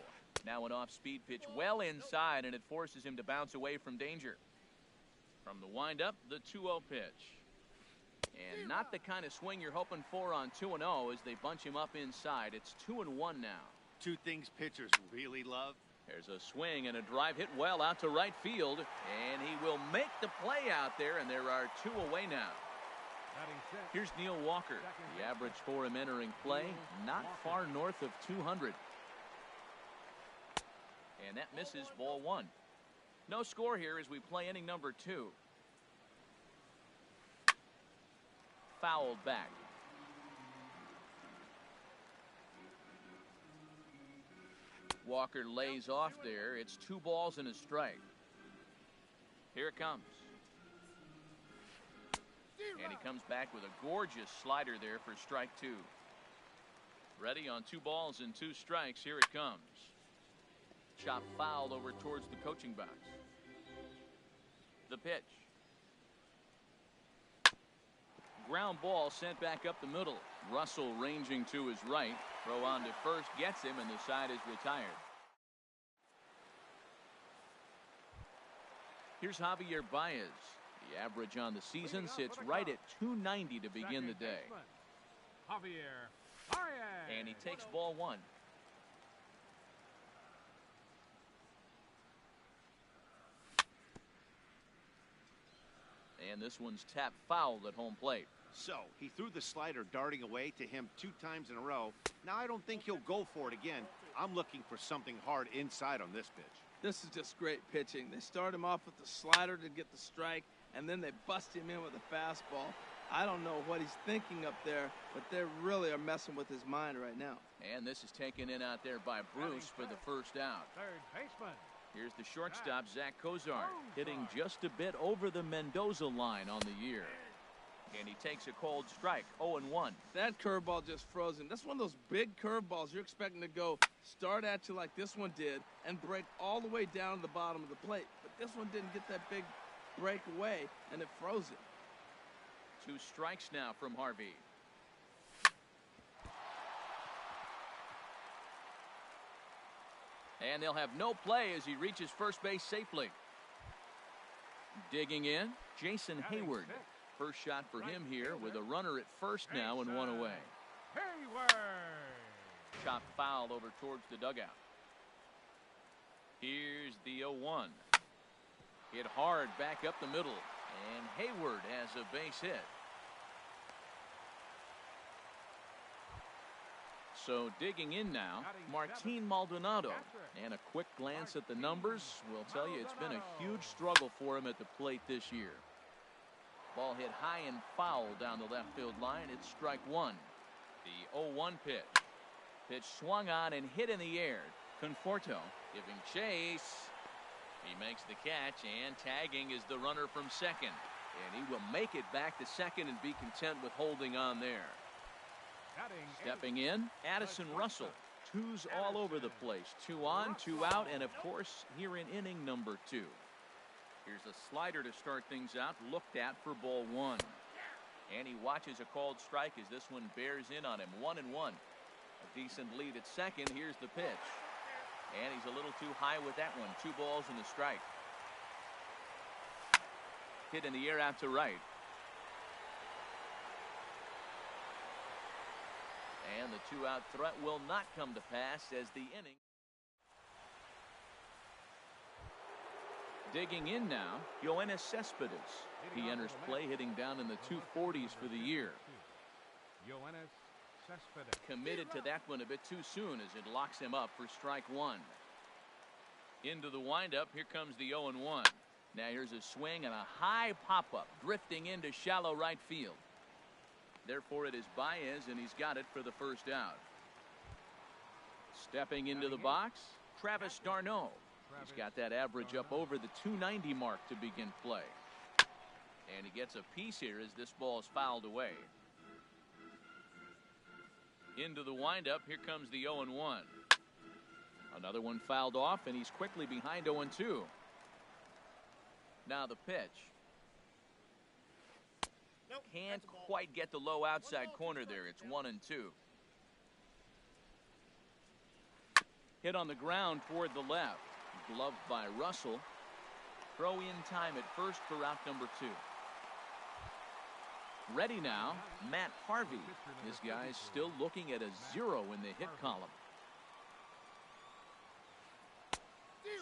Now an off-speed pitch well inside, and it forces him to bounce away from danger. From the windup, the 2-0 pitch. And not the kind of swing you're hoping for on 2-0 as they bunch him up inside. It's 2-1 now. 2 things pitchers really love. There's a swing and a drive hit well out to right field, and he will make the play out there, and there are 2 away now. Here's Neil Walker. The average for him entering play, not far north of 200. And that misses, ball one. No score here as we play inning number 2. Fouled back. Walker lays off there. It's 2 balls and a strike. Here it comes. And he comes back with a gorgeous slider there for strike 2. Ready on 2 balls and 2 strikes. Here it comes. Chop foul over towards the coaching box. The pitch. Ground ball sent back up the middle. Russell ranging to his right. Throw on to first gets him, and the side is retired. Here's Javier Baez. The average on the season sits right at 290 to begin the day. Javier Baez. And he takes ball one. And this one's tapped foul at home plate. So he threw the slider darting away to him 2 times in a row. Now I don't think he'll go for it again. I'm looking for something hard inside on this pitch. This is just great pitching. They start him off with the slider to get the strike, and then they bust him in with a fastball. I don't know what he's thinking up there, but they really are messing with his mind right now. And this is taken in out there by Bruce for the first out. Third baseman. Here's the shortstop, Zach Kozar, hitting just a bit over the Mendoza line on the year. And he takes a cold strike, 0-1. That curveball just froze him. That's one of those big curveballs you're expecting to go start at you like this one did and break all the way down to the bottom of the plate. But this one didn't get that big break away, and it froze him. 2 strikes now from Harvey. And they'll have no play as he reaches first base safely. Digging in, Jason Hayward. First shot for him here with a runner at first now and 1 away. Hayward. Chopped foul over towards the dugout. Here's the 0-1. Hit hard back up the middle. And Hayward has a base hit. So digging in now, Martin Maldonado. And a quick glance at the numbers will tell you it's been a huge struggle for him at the plate this year. Ball hit high and foul down the left field line. It's strike 1. The 0-1 pitch. Pitch swung on and hit in the air. Conforto giving chase. He makes the catch, and tagging is the runner from second. And he will make it back to second and be content with holding on there. Stepping in, Addison Russell. 2s all over the place. 2 on, 2 out, and of course, here in inning number 2. Here's a slider to start things out, looked at for ball 1. And he watches a called strike as this one bears in on him. 1-1. A decent lead at second. Here's the pitch. And he's a little too high with that one. 2 balls and a strike. Hit in the air out to right. And the 2-out threat will not come to pass as the inning. Digging in now, Yoenis Cespedes. He enters play hitting down in the 240s for the year. Yoenis Cespedes. Committed to that one a bit too soon as it locks him up for strike 1. Into the windup, here comes the 0-1. Now here's a swing and a high pop-up, drifting into shallow right field. Therefore it is Baez, and he's got it for the first out. Stepping into the box, Travis d'Arnaud. He's got that average up over the 290 mark to begin play. And he gets a piece here as this ball is fouled away. Into the windup, here comes the 0-1. Another one fouled off, and he's quickly behind 0-2. Now the pitch. Can't quite get the low outside corner there. It's 1-2. Hit on the ground toward the left. Gloved by Russell. Throw in time at first for out number 2. Ready now, Matt Harvey. This guy's still looking at a 0 in the hit column.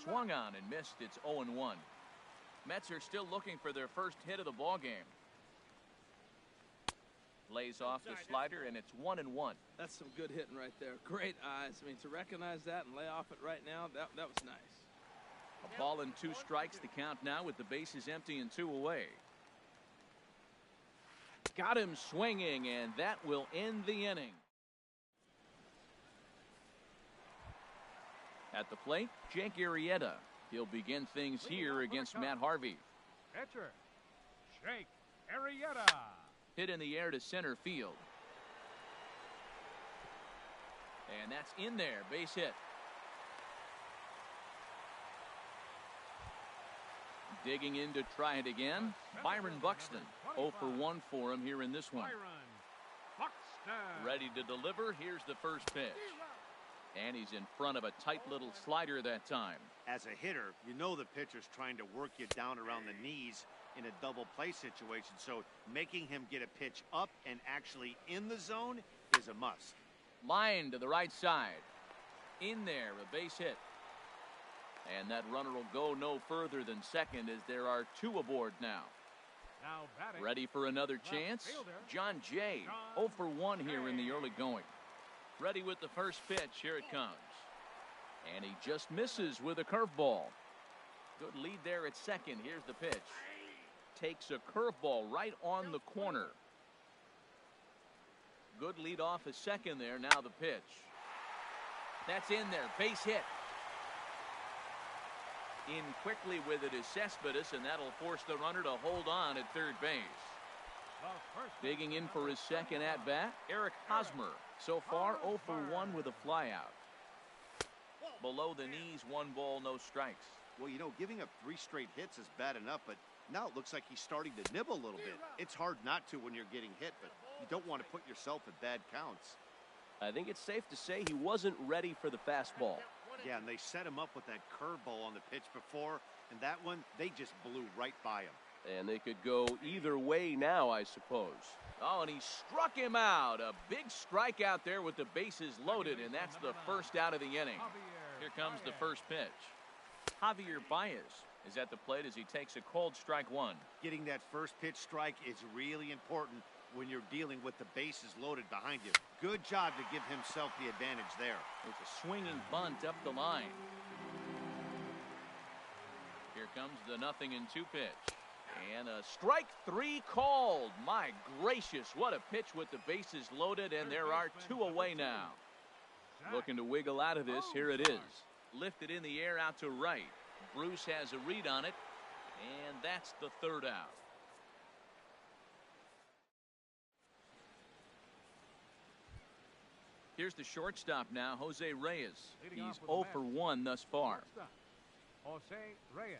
Swung on and missed. It's 0-1. Mets are still looking for their first hit of the ball game. Lays off the slider, and it's 1-1. That's some good hitting right there. Great eyes. I mean, to recognize that and lay off it right now, that was nice. A ball and 2 strikes to count now with the bases empty and 2 away. Got him swinging, and that will end the inning. At the plate, Jake Arrieta. He'll begin things here against Matt Harvey. Pitcher, Jake Arrieta. Hit in the air to center field. And that's in there, base hit. Digging in to try it again, Byron Buxton. 0 for 1 for him here in this one. Ready to deliver, here's the first pitch. And he's in front of a tight little slider that time. As a hitter, you know the pitcher's trying to work you down around the knees in a double play situation, so making him get a pitch up and actually in the zone is a must. Line to the right side. In there, a base hit. And that runner will go no further than second as there are 2 aboard now. Ready for another chance? John Jay, 0 for 1 here in the early going. Ready with the first pitch. Here it comes. And he just misses with a curveball. Good lead there at second. Here's the pitch. Takes a curveball right on the corner. Good lead off at second there. Now the pitch. That's in there. Base hit. In quickly with it is Cespedes, and that'll force the runner to hold on at third base. Digging in for his second at-bat, Eric Hosmer. So far, 0 for 1 with a flyout. Below the knees, 1 ball, no strikes. Well, you know, giving up 3 straight hits is bad enough, but now it looks like he's starting to nibble a little bit. It's hard not to when you're getting hit, but you don't want to put yourself at bad counts. I think it's safe to say he wasn't ready for the fastball. Yeah, and they set him up with that curveball on the pitch before, and that one, they just blew right by him. And they could go either way now, I suppose. Oh, and he struck him out. A big strikeout there with the bases loaded, and that's the first out of the inning. Here comes the first pitch. Javier Baez is at the plate as he takes a cold strike 1. Getting that first pitch strike is really important when you're dealing with the bases loaded behind you. Good job to give himself the advantage there. With a swinging bunt up the line. Here comes the 0-2 pitch. And a strike 3 called. My gracious, what a pitch with the bases loaded, and there are 2 away now. Looking to wiggle out of this, here it is. Lifted in the air out to right. Bruce has a read on it, and that's the third out. Here's the shortstop now, Jose Reyes. He's 0 for 1 thus far. Jose Reyes.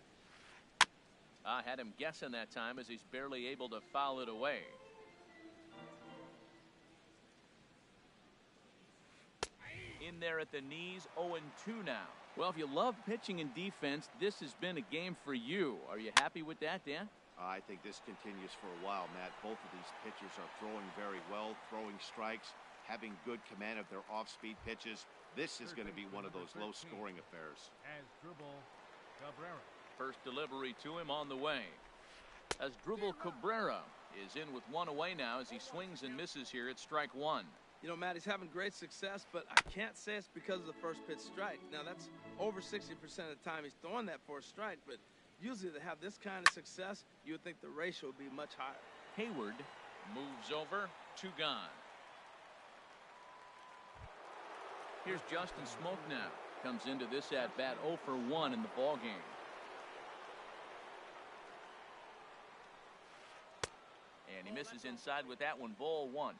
I had him guessing that time as he's barely able to foul it away. In there at the knees, 0-2 now. Well, if you love pitching and defense, this has been a game for you. Are you happy with that, Dan? I think this continues for a while, Matt. Both of these pitchers are throwing very well, throwing strikes, having good command of their off-speed pitches. This is going to be one of those low-scoring affairs. First delivery to him on the way. As Drupal Cabrera is in with 1 away now as he swings and misses here at strike 1. You know, Matt, he's having great success, but I can't say it's because of the first pitch strike. Now, that's over 60% of the time he's throwing that for a strike, but usually to have this kind of success, you would think the ratio would be much higher. Hayward moves over, 2 gone. Here's Justin Smoke now. Comes into this at-bat 0 for 1 in the ballgame. And he misses inside with that one, ball 1.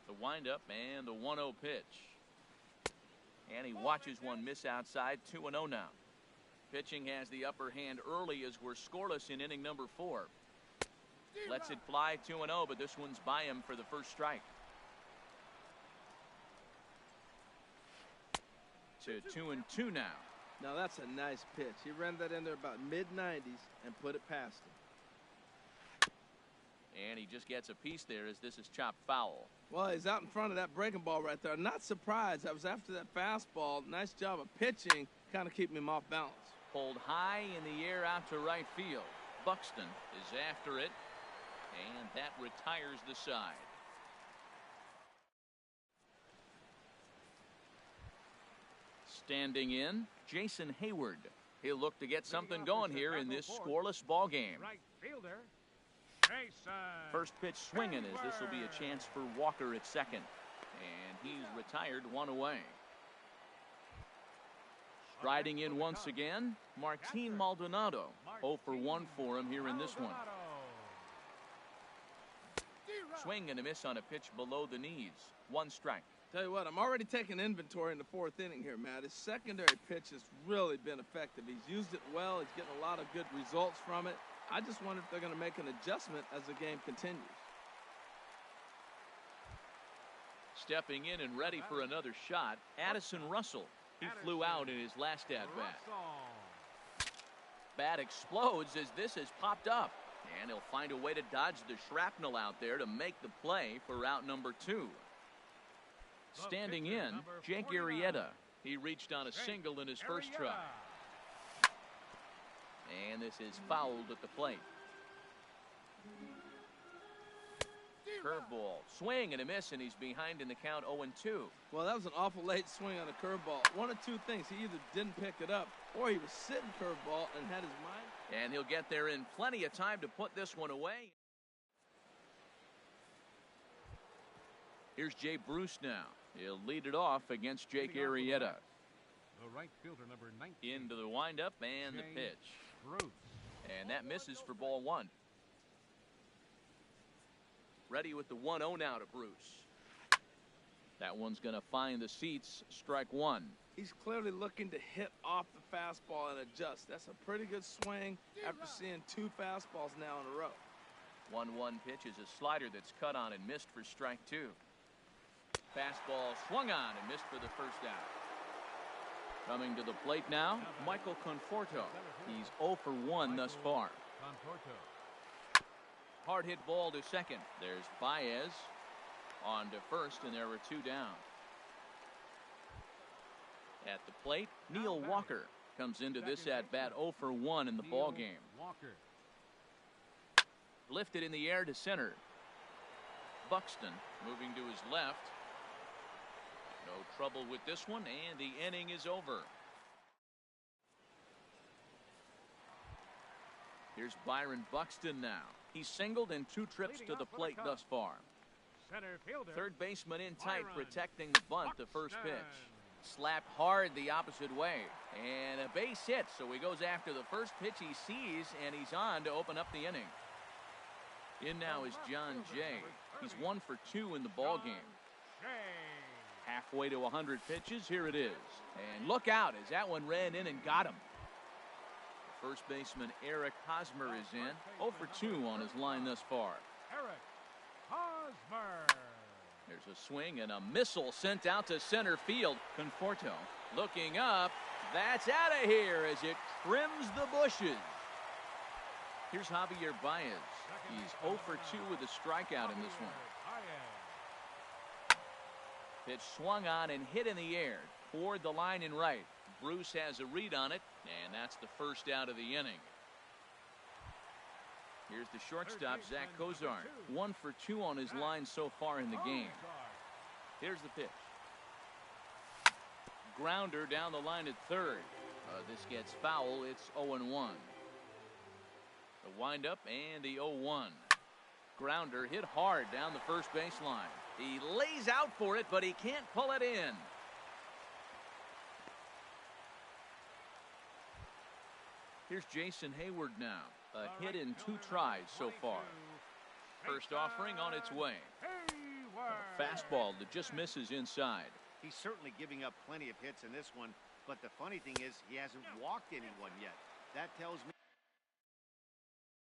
The windup and the 1-0 pitch. And he watches one miss outside, 2-0 now. Pitching has the upper hand early as we're scoreless in inning number 4. Lets it fly, 2-0, but this one's by him for the first strike. To 2-2 now. Now that's a nice pitch. He ran that in there about mid-90s and put it past him. And he just gets a piece there as this is chopped foul. Well, he's out in front of that breaking ball right there. I'm not surprised. I was after that fastball. Nice job of pitching, kind of keeping him off balance. Pulled high in the air out to right field. Buxton is after it. And that retires the side. Standing in, Jason Hayward. He'll look to get something going here in this scoreless ball game. Right fielder, Jason. First pitch swinging as this will be a chance for Walker at second. And he's retired one away. Striding in once again, Martin Maldonado. 0 for 1 for him here in this one. Swing and a miss on a pitch below the knees. 1 strike. Tell you what, I'm already taking inventory in the 4th inning here, Matt. His secondary pitch has really been effective. He's used it well. He's getting a lot of good results from it. I just wonder if they're going to make an adjustment as the game continues. Stepping in and ready for another shot, Addison Russell. He flew out in his last at-bat. Bat explodes as this has popped up. And he'll find a way to dodge the shrapnel out there to make the play for out number 2. Standing in, Jake Arrieta. He reached on a single in his first try. And this is fouled at the plate. Curveball, swing and a miss, and he's behind in the count 0-2. Well, that was an awful late swing on a curveball. One of two things. He either didn't pick it up or he was sitting curveball and had his mind. And he'll get there in plenty of time to put this one away. Here's Jay Bruce now. He'll lead it off against Jake Arrieta. The right fielder, number 19. Into the windup and the pitch. Bruce. And that misses for ball 1. Ready with the 1-0 now to Bruce. That one's going to find the seats. Strike 1. He's clearly looking to hit off the fastball and adjust. That's a pretty good swing after seeing 2 fastballs now in a row. 1-1 pitch is a slider that's cut on and missed for strike 2. Fastball swung on and missed for the first out. Coming to the plate now, Michael Conforto. He's 0 for 1 thus far. Conforto. Hard hit ball to second. There's Baez on to first, and there were 2 down. At the plate, Neil Walker comes into this at bat 0 for 1 in the ball game. Walker. Lifted in the air to center. Buxton moving to his left. No trouble with this one, and the inning is over. Here's Byron Buxton now. He's singled in 2 trips to the plate thus far. Center fielder. Third baseman in tight, protecting the bunt, the first pitch. Slapped hard the opposite way. And a base hit, so he goes after the first pitch he sees, and he's on to open up the inning. In now is John Jay. He's 1 for 2 in the ball game. Halfway to 100 pitches, here it is. And look out as that one ran in and got him. First baseman Eric Hosmer is in. 0 for 2 on his line thus far. Eric Hosmer. There's a swing and a missile sent out to center field. Conforto looking up. That's out of here as it trims the bushes. Here's Javier Baez. He's 0 for 2 with a strikeout in this one. Pitch swung on and hit in the air toward the line and right. Bruce has a read on it, and that's the first out of the inning. Here's the shortstop, Zach Cozart. 1 for 2 on his line so far in the game. Here's the pitch. Grounder down the line at third. This gets foul. It's 0-1. The windup and the 0-1. Grounder hit hard down the first baseline. He lays out for it, but he can't pull it in. Here's Jason Hayward now. A hit in 2 tries so far. First offering on its way. A fastball that just misses inside. He's certainly giving up plenty of hits in this one, but the funny thing is he hasn't walked anyone yet. That tells me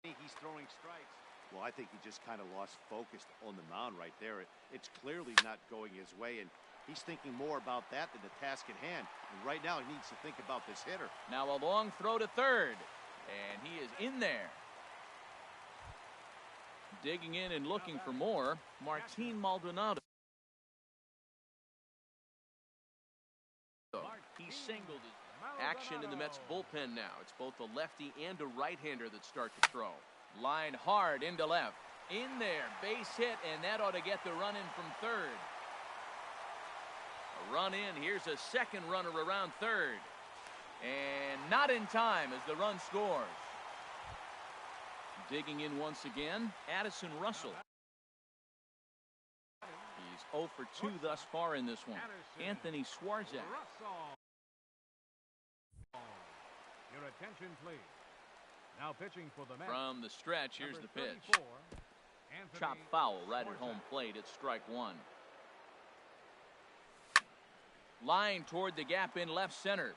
he's throwing strikes. Well, I think he just kind of lost focus on the mound right there. It's clearly not going his way, and he's thinking more about that than the task at hand. And right now he needs to think about this hitter. Now a long throw to third, and he is in there. Digging in and looking for more, Martin Maldonado. He singled his action in the Mets bullpen now. It's both a lefty and a right-hander that start to throw. Line hard into left. In there, base hit, and that ought to get the run in from third. A run in. Here's a second runner around third. And not in time as the run scores. Digging in once again, Addison Russell. He's 0 for 2 thus far in this one. Anthony Swarzak. Your attention, please. Now pitching for the Mets. From the stretch, here's the pitch. 34, Chop foul right at home plate. It's strike one. Line toward the gap in left center.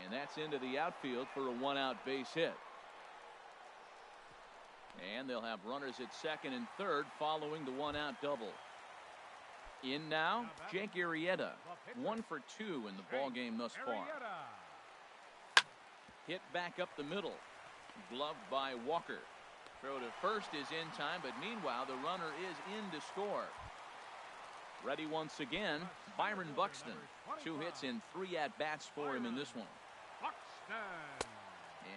And that's into the outfield for a one-out base hit. And they'll have runners at second and third following the one-out double. In now, Jake Arrieta. 1 for 2 in the ball game thus far. Hit back up the middle. Gloved by Walker. Throw to first is in time, but meanwhile the runner is in to score. Ready once again, Byron Buxton. 2 hits and 3 at-bats for him in this one.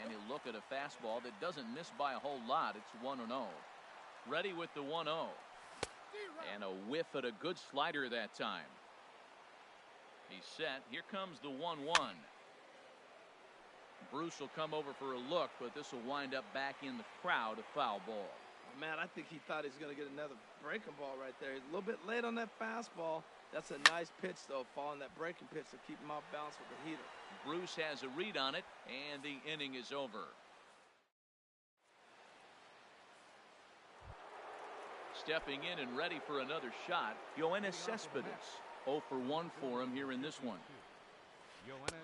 And he'll look at a fastball that doesn't miss by a whole lot. It's 1-0. Ready with the 1-0. And a whiff at a good slider that time. He's set. Here comes the 1-1. Bruce will come over for a look, but this will wind up back in the crowd, a foul ball. Oh, man, I think he thought he was going to get another breaking ball right there. He's a little bit late on that fastball. That's a nice pitch, though, following that breaking pitch to keep him off balance with the heater. Bruce has a read on it, and the inning is over. Stepping in and ready for another shot, Yoenis Cespedes. 0 for 1 for him here in this one.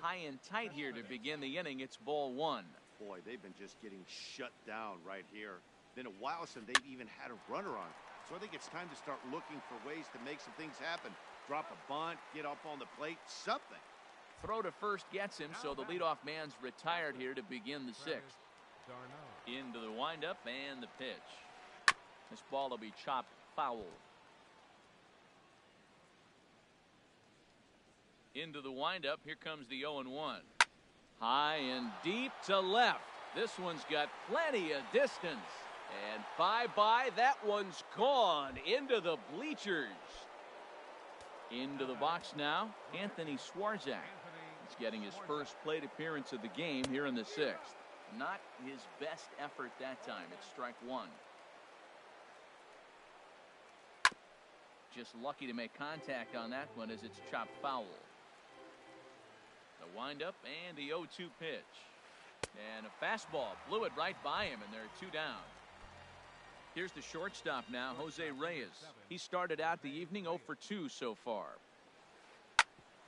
High and tight here to begin the inning. It's ball 1. Boy, they've been just getting shut down right here. Been a while since they've even had a runner on. So I think it's time to start looking for ways to make some things happen. Drop a bunt, get up on the plate, something. Throw to first gets him, so the leadoff man's retired here to begin the 6th. Into the windup and the pitch. This ball will be chopped foul. Into the windup. Here comes the 0-1. High and deep to left. This one's got plenty of distance. And bye-bye. That one's gone into the bleachers. Into the box now, Anthony Swarzak. He's getting his first plate appearance of the game here in the 6th. Not his best effort that time. It's strike 1. Just lucky to make contact on that one as it's chopped foul. The windup and the 0-2 pitch. And a fastball blew it right by him, and there are 2 down. Here's the shortstop now, Jose Reyes. He started out the evening 0 for 2 so far.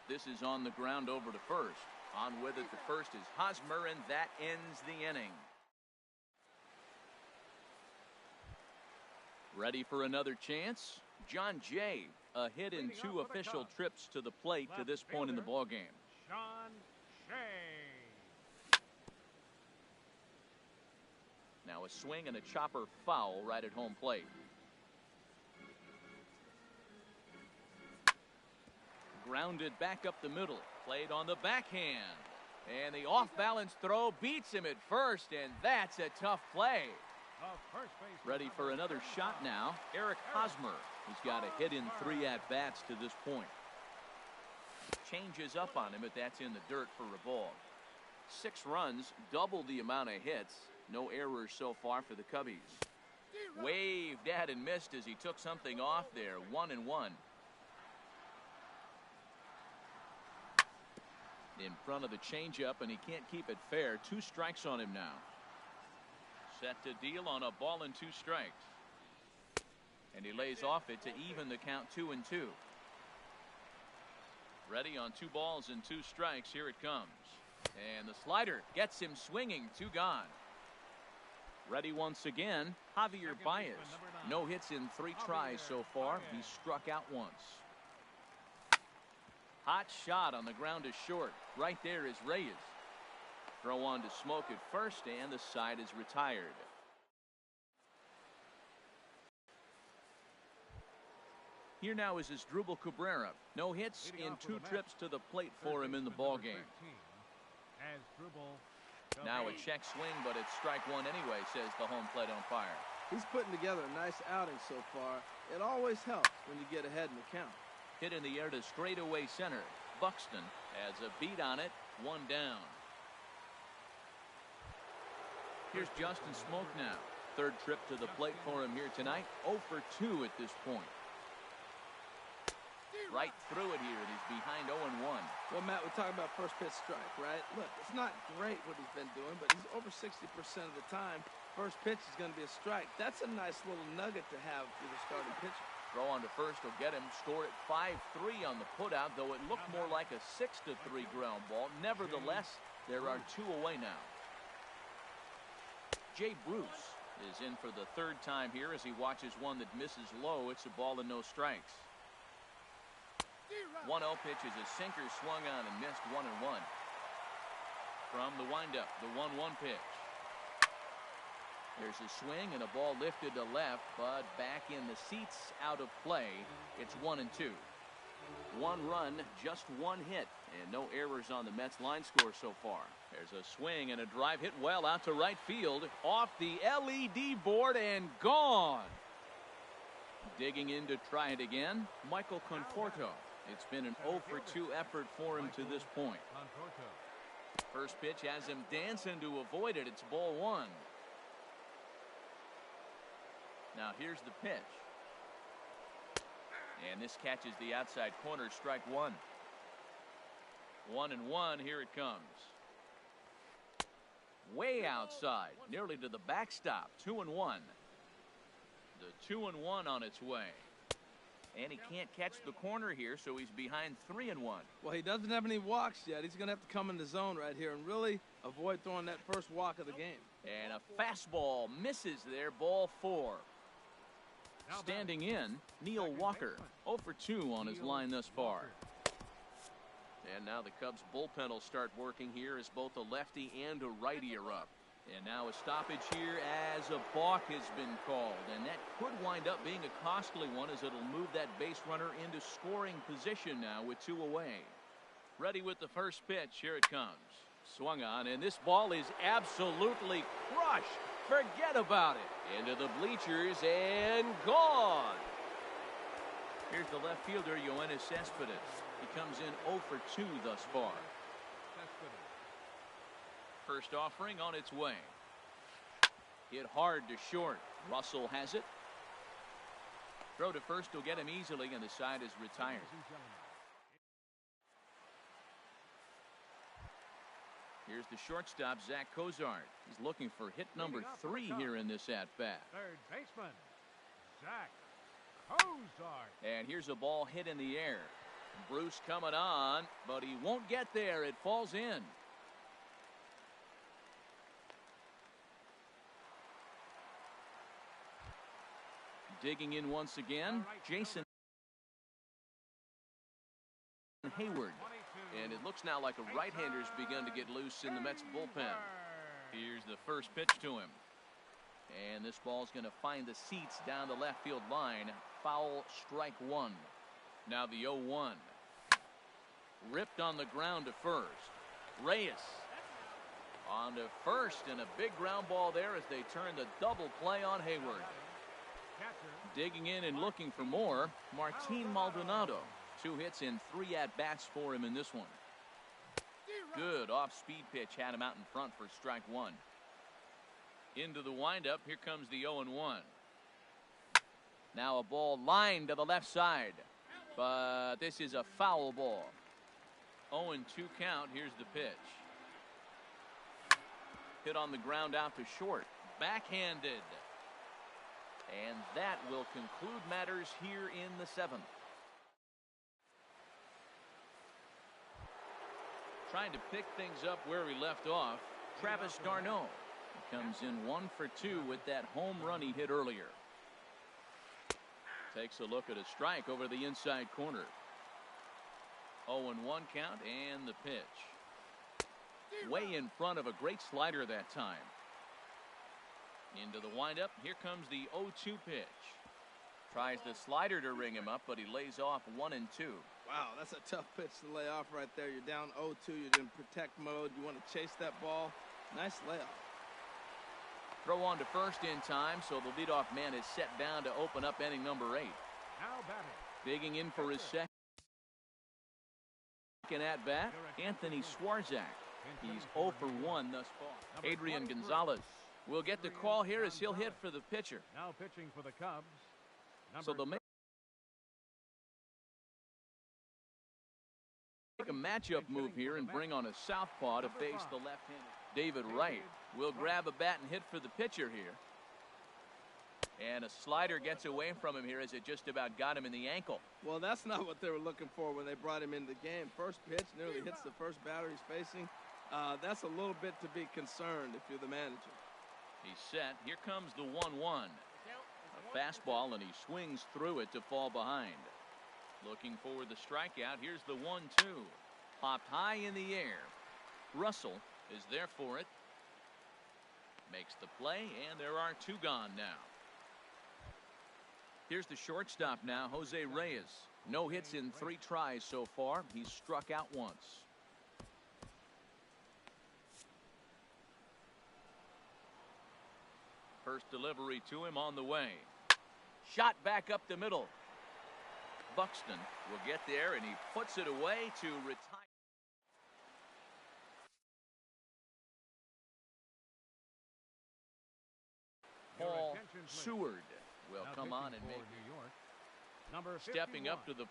This is on the ground over to first. On with it to first is Hosmer, and that ends the inning. Ready for another chance? John Jay, a hit in 2 official trips to the plate to this point in the ballgame. John Jay. Now a swing and a chopper foul right at home plate. Grounded back up the middle. Played on the backhand. And the off-balance throw beats him at first, and that's a tough play. Ready for another shot now, Eric Hosmer. He's got a hit in 3 at-bats to this point. Changes up on him, but that's in the dirt for a ball. 6 runs, double the amount of hits. No errors so far for the Cubbies. Waved at and missed as he took something off there. 1-1. In front of the changeup, and he can't keep it fair. 2 strikes on him now. Set to deal on a ball and 2 strikes. And he lays off it to even the count 2-2. Ready on 2 balls and 2 strikes. Here it comes. And the slider gets him swinging. 2 gone. Ready once again, Javier Baez. No hits in 3 tries so far. He struck out once. Hot shot on the ground is short. Right there is Reyes. Throw on to Smoke at first, and the side is retired. Here now is Asdrubal Cabrera. No hits in 2 trips to the plate for him in the ballgame. Now a check swing, but it's strike 1 anyway, says the home plate umpire. He's putting together a nice outing so far. It always helps when you get ahead in the count. Hit in the air to straightaway center. Buxton has a beat on it. 1 down. Here's Justin Smoke now. Third trip to the plate for him here tonight. 0 for 2 at this point. Right through it here, and he's behind 0-1. Well, Matt, we're talking about first pitch strike, right? Look, it's not great what he's been doing, but he's over 60% of the time. First pitch is going to be a strike. That's a nice little nugget to have for the starting pitcher. Throw on to first will get him. Score at 5-3 on the putout, though it looked more like a 6-3 ground ball. Nevertheless, there are 2 away now. Jay Bruce is in for the 3rd time here as he watches one that misses low. It's a ball and no strikes. 1-0 pitch is a sinker swung on and missed 1-1. From the windup, the 1-1 pitch. There's a swing and a ball lifted to left, but back in the seats, out of play. It's 1-2. 1 run, just 1 hit, and no errors on the Mets line score so far. There's a swing and a drive hit well out to right field, off the LED board and gone. Digging in to try it again, Michael Conforto. It's been an 0 for 2 effort for him to this point. First pitch has him dancing to avoid it. It's ball 1. Now here's the pitch. And this catches the outside corner, strike 1. 1-1, here it comes. Way outside, nearly to the backstop. 2-1. The 2-1 on its way. And he can't catch the corner here, so he's behind 3-1. Well, he doesn't have any walks yet. He's going to have to come in the zone right here and really avoid throwing that first walk of the game. And a fastball misses there, ball 4. Standing in, Neil Walker. 0 for 2 on his line thus far. And now the Cubs bullpen will start working here as both a lefty and a righty are up. And now a stoppage here as a balk has been called. And that could wind up being a costly one as it'll move that base runner into scoring position now with 2 away. Ready with the first pitch. Here it comes. Swung on, and this ball is absolutely crushed. Forget about it. Into the bleachers and gone. Here's the left fielder, Yoenis Cespedes. He comes in 0 for 2 thus far. First offering on its way. Hit hard to short. Russell has it. Throw to first will get him easily, and the side is retired. Here's the shortstop, Zach Cozart. He's looking for hit number 3 here in this at-bat. Third baseman, Zach Cozart. And here's a ball hit in the air. Bruce coming on, but he won't get there. It falls in. Digging in once again, Jason Hayward. And it looks now like a right-hander's begun to get loose in the Mets bullpen. Here's the first pitch to him. And this ball's going to find the seats down the left field line. Foul, strike 1. Now the 0-1. Ripped on the ground to first. Reyes on to first, and a big ground ball there as they turn the double play on Hayward. Digging in and looking for more, Martin Maldonado. 2 hits and 3 at-bats for him in this one. Good off-speed pitch had him out in front for strike 1. Into the windup, here comes the 0-1. Now a ball lined to the left side, but this is a foul ball. 0-2 count, here's the pitch. Hit on the ground out to short, backhanded. And that will conclude matters here in the 7th. Trying to pick things up where we left off, Travis d'Arnaud. He comes in 1 for 2 with that home run he hit earlier. Takes a look at a strike over the inside corner. 0-1 count and the pitch. Way in front of a great slider that time. Into the windup, here comes the 0-2 pitch. Tries the slider to ring him up, but he lays off 1-2. Wow, that's a tough pitch to lay off right there. You're down 0-2. You're in protect mode. You want to chase that ball. Nice layoff. Throw on to first in time, so the leadoff man is set down to open up inning number 8. Now batting. Digging in for his second at bat, Anthony Swarzak. He's 0 for 1 thus far. Adrian Gonzalez will get the call here as he'll hit for the pitcher. Now pitching for the Cubs. So they'll make a matchup move here and bring on a southpaw to face the left-handed. David Wright will grab a bat and hit for the pitcher here. And a slider gets away from him here as it just about got him in the ankle. Well, that's not what they were looking for when they brought him into the game. First pitch nearly hits the first batter he's facing. That's a little bit to be concerned if you're the manager. He's set. Here comes the 1-1. A fastball, and he swings through it to fall behind. Looking for the strikeout. Here's the 1-2. Popped high in the air. Russell is there for it. Makes the play, and there are 2 gone now. Here's the shortstop now, Jose Reyes. No hits in 3 tries so far. He's struck out once. First delivery to him on the way. Shot back up the middle. Buxton will get there, and he puts it away to retire. Paul Seward will come on and make stepping up to the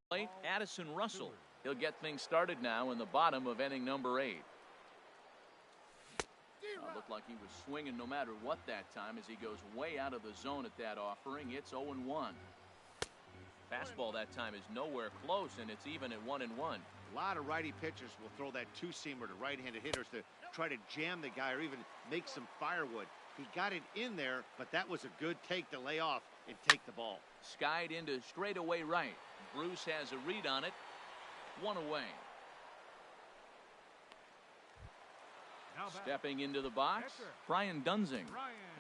plate. Addison Russell. He'll get things started now in the bottom of inning number 8. Looked like he was swinging no matter what that time as he goes way out of the zone at that offering. It's 0-1. Fastball that time is nowhere close, and it's even at 1-1. A lot of righty pitchers will throw that two-seamer to right-handed hitters to try to jam the guy or even make some firewood. He got it in there, but that was a good take to lay off and take the ball. Skied into straightaway right. Bruce has a read on it. 1 away. Stepping into the box, Brian Dunsing.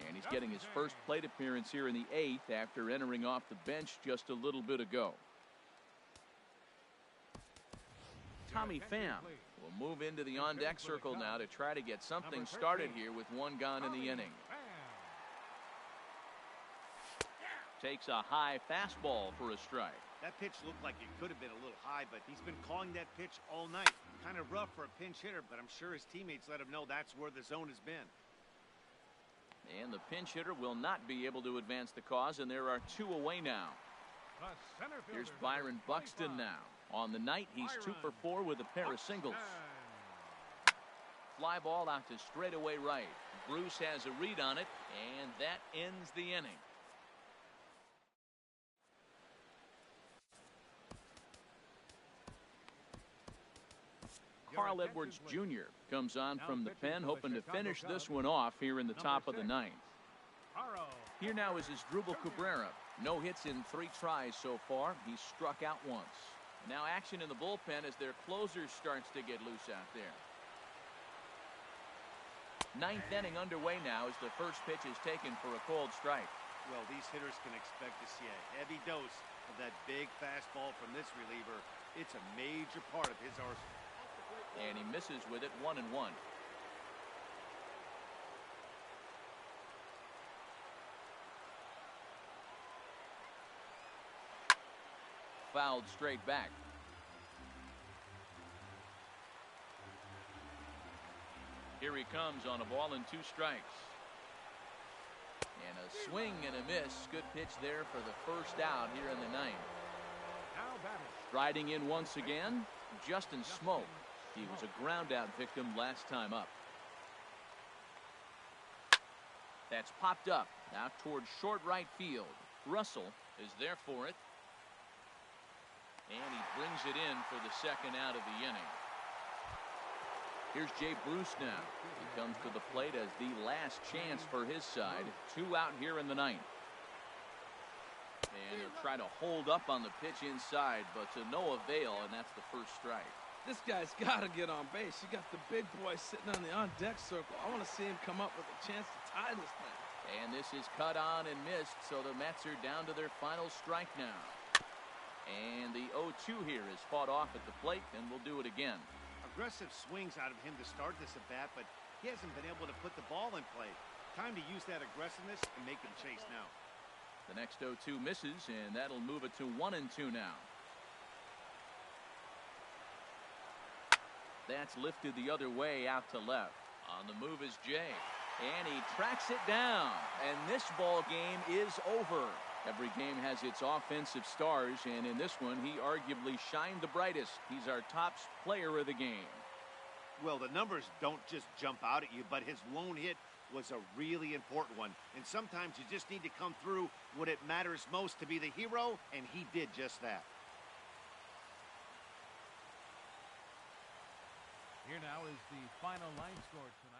And he's getting his first plate appearance here in the 8th after entering off the bench just a little bit ago. Tommy Pham will move into the on-deck circle now to try to get something started here with 1 gone in the inning. Takes a high fastball for a strike. That pitch looked like it could have been a little high, but he's been calling that pitch all night. Kind of rough for a pinch hitter, but I'm sure his teammates let him know that's where the zone has been. And the pinch hitter will not be able to advance the cause, and there are 2 away now. Here's Byron Buxton now. On the night, he's 2 for 4 with a pair of singles. Fly ball out to straightaway right. Bruce has a read on it, and that ends the inning. Carl Edwards Jr. comes on from the pen, hoping to finish this one off here in the top of the 9th. Here now is Asdrubal Cabrera. No hits in 3 tries so far. He's struck out once. Now action in the bullpen as their closer starts to get loose out there. 9th inning underway now as the first pitch is taken for a called strike. Well, these hitters can expect to see a heavy dose of that big fastball from this reliever. It's a major part of his arsenal. And he misses with it, 1-1. Fouled straight back. Here he comes on a ball and 2 strikes. And a swing and a miss. Good pitch there for the first out here in the 9th. Striding in once again, Justin Smoke. He was a ground out victim last time up. That's popped up out towards short right field. Russell is there for it. And he brings it in for the second out of the inning. Here's Jay Bruce now. He comes to the plate as the last chance for his side. 2 out here in the 9th. And he'll try to hold up on the pitch inside, but to no avail, and that's the first strike. This guy's got to get on base. You got the big boy sitting on the on-deck circle. I want to see him come up with a chance to tie this thing. And this is cut on and missed, so the Mets are down to their final strike now. And the 0-2 here is fought off at the plate, and we'll do it again. A Aggressive swings out of him to start this at bat, but he hasn't been able to put the ball in play. Time to use that aggressiveness and make him chase now. The next 0-2 misses, and that'll move it to 1-2 now. That's lifted the other way out to left. On the move is Jay, and he tracks it down, and this ball game is over. Every game has its offensive stars, and in this one, he arguably shined the brightest. He's our top player of the game. Well, the numbers don't just jump out at you, but his lone hit was a really important one. And sometimes you just need to come through when it matters most to be the hero, and he did just that. Here now is the final line score tonight.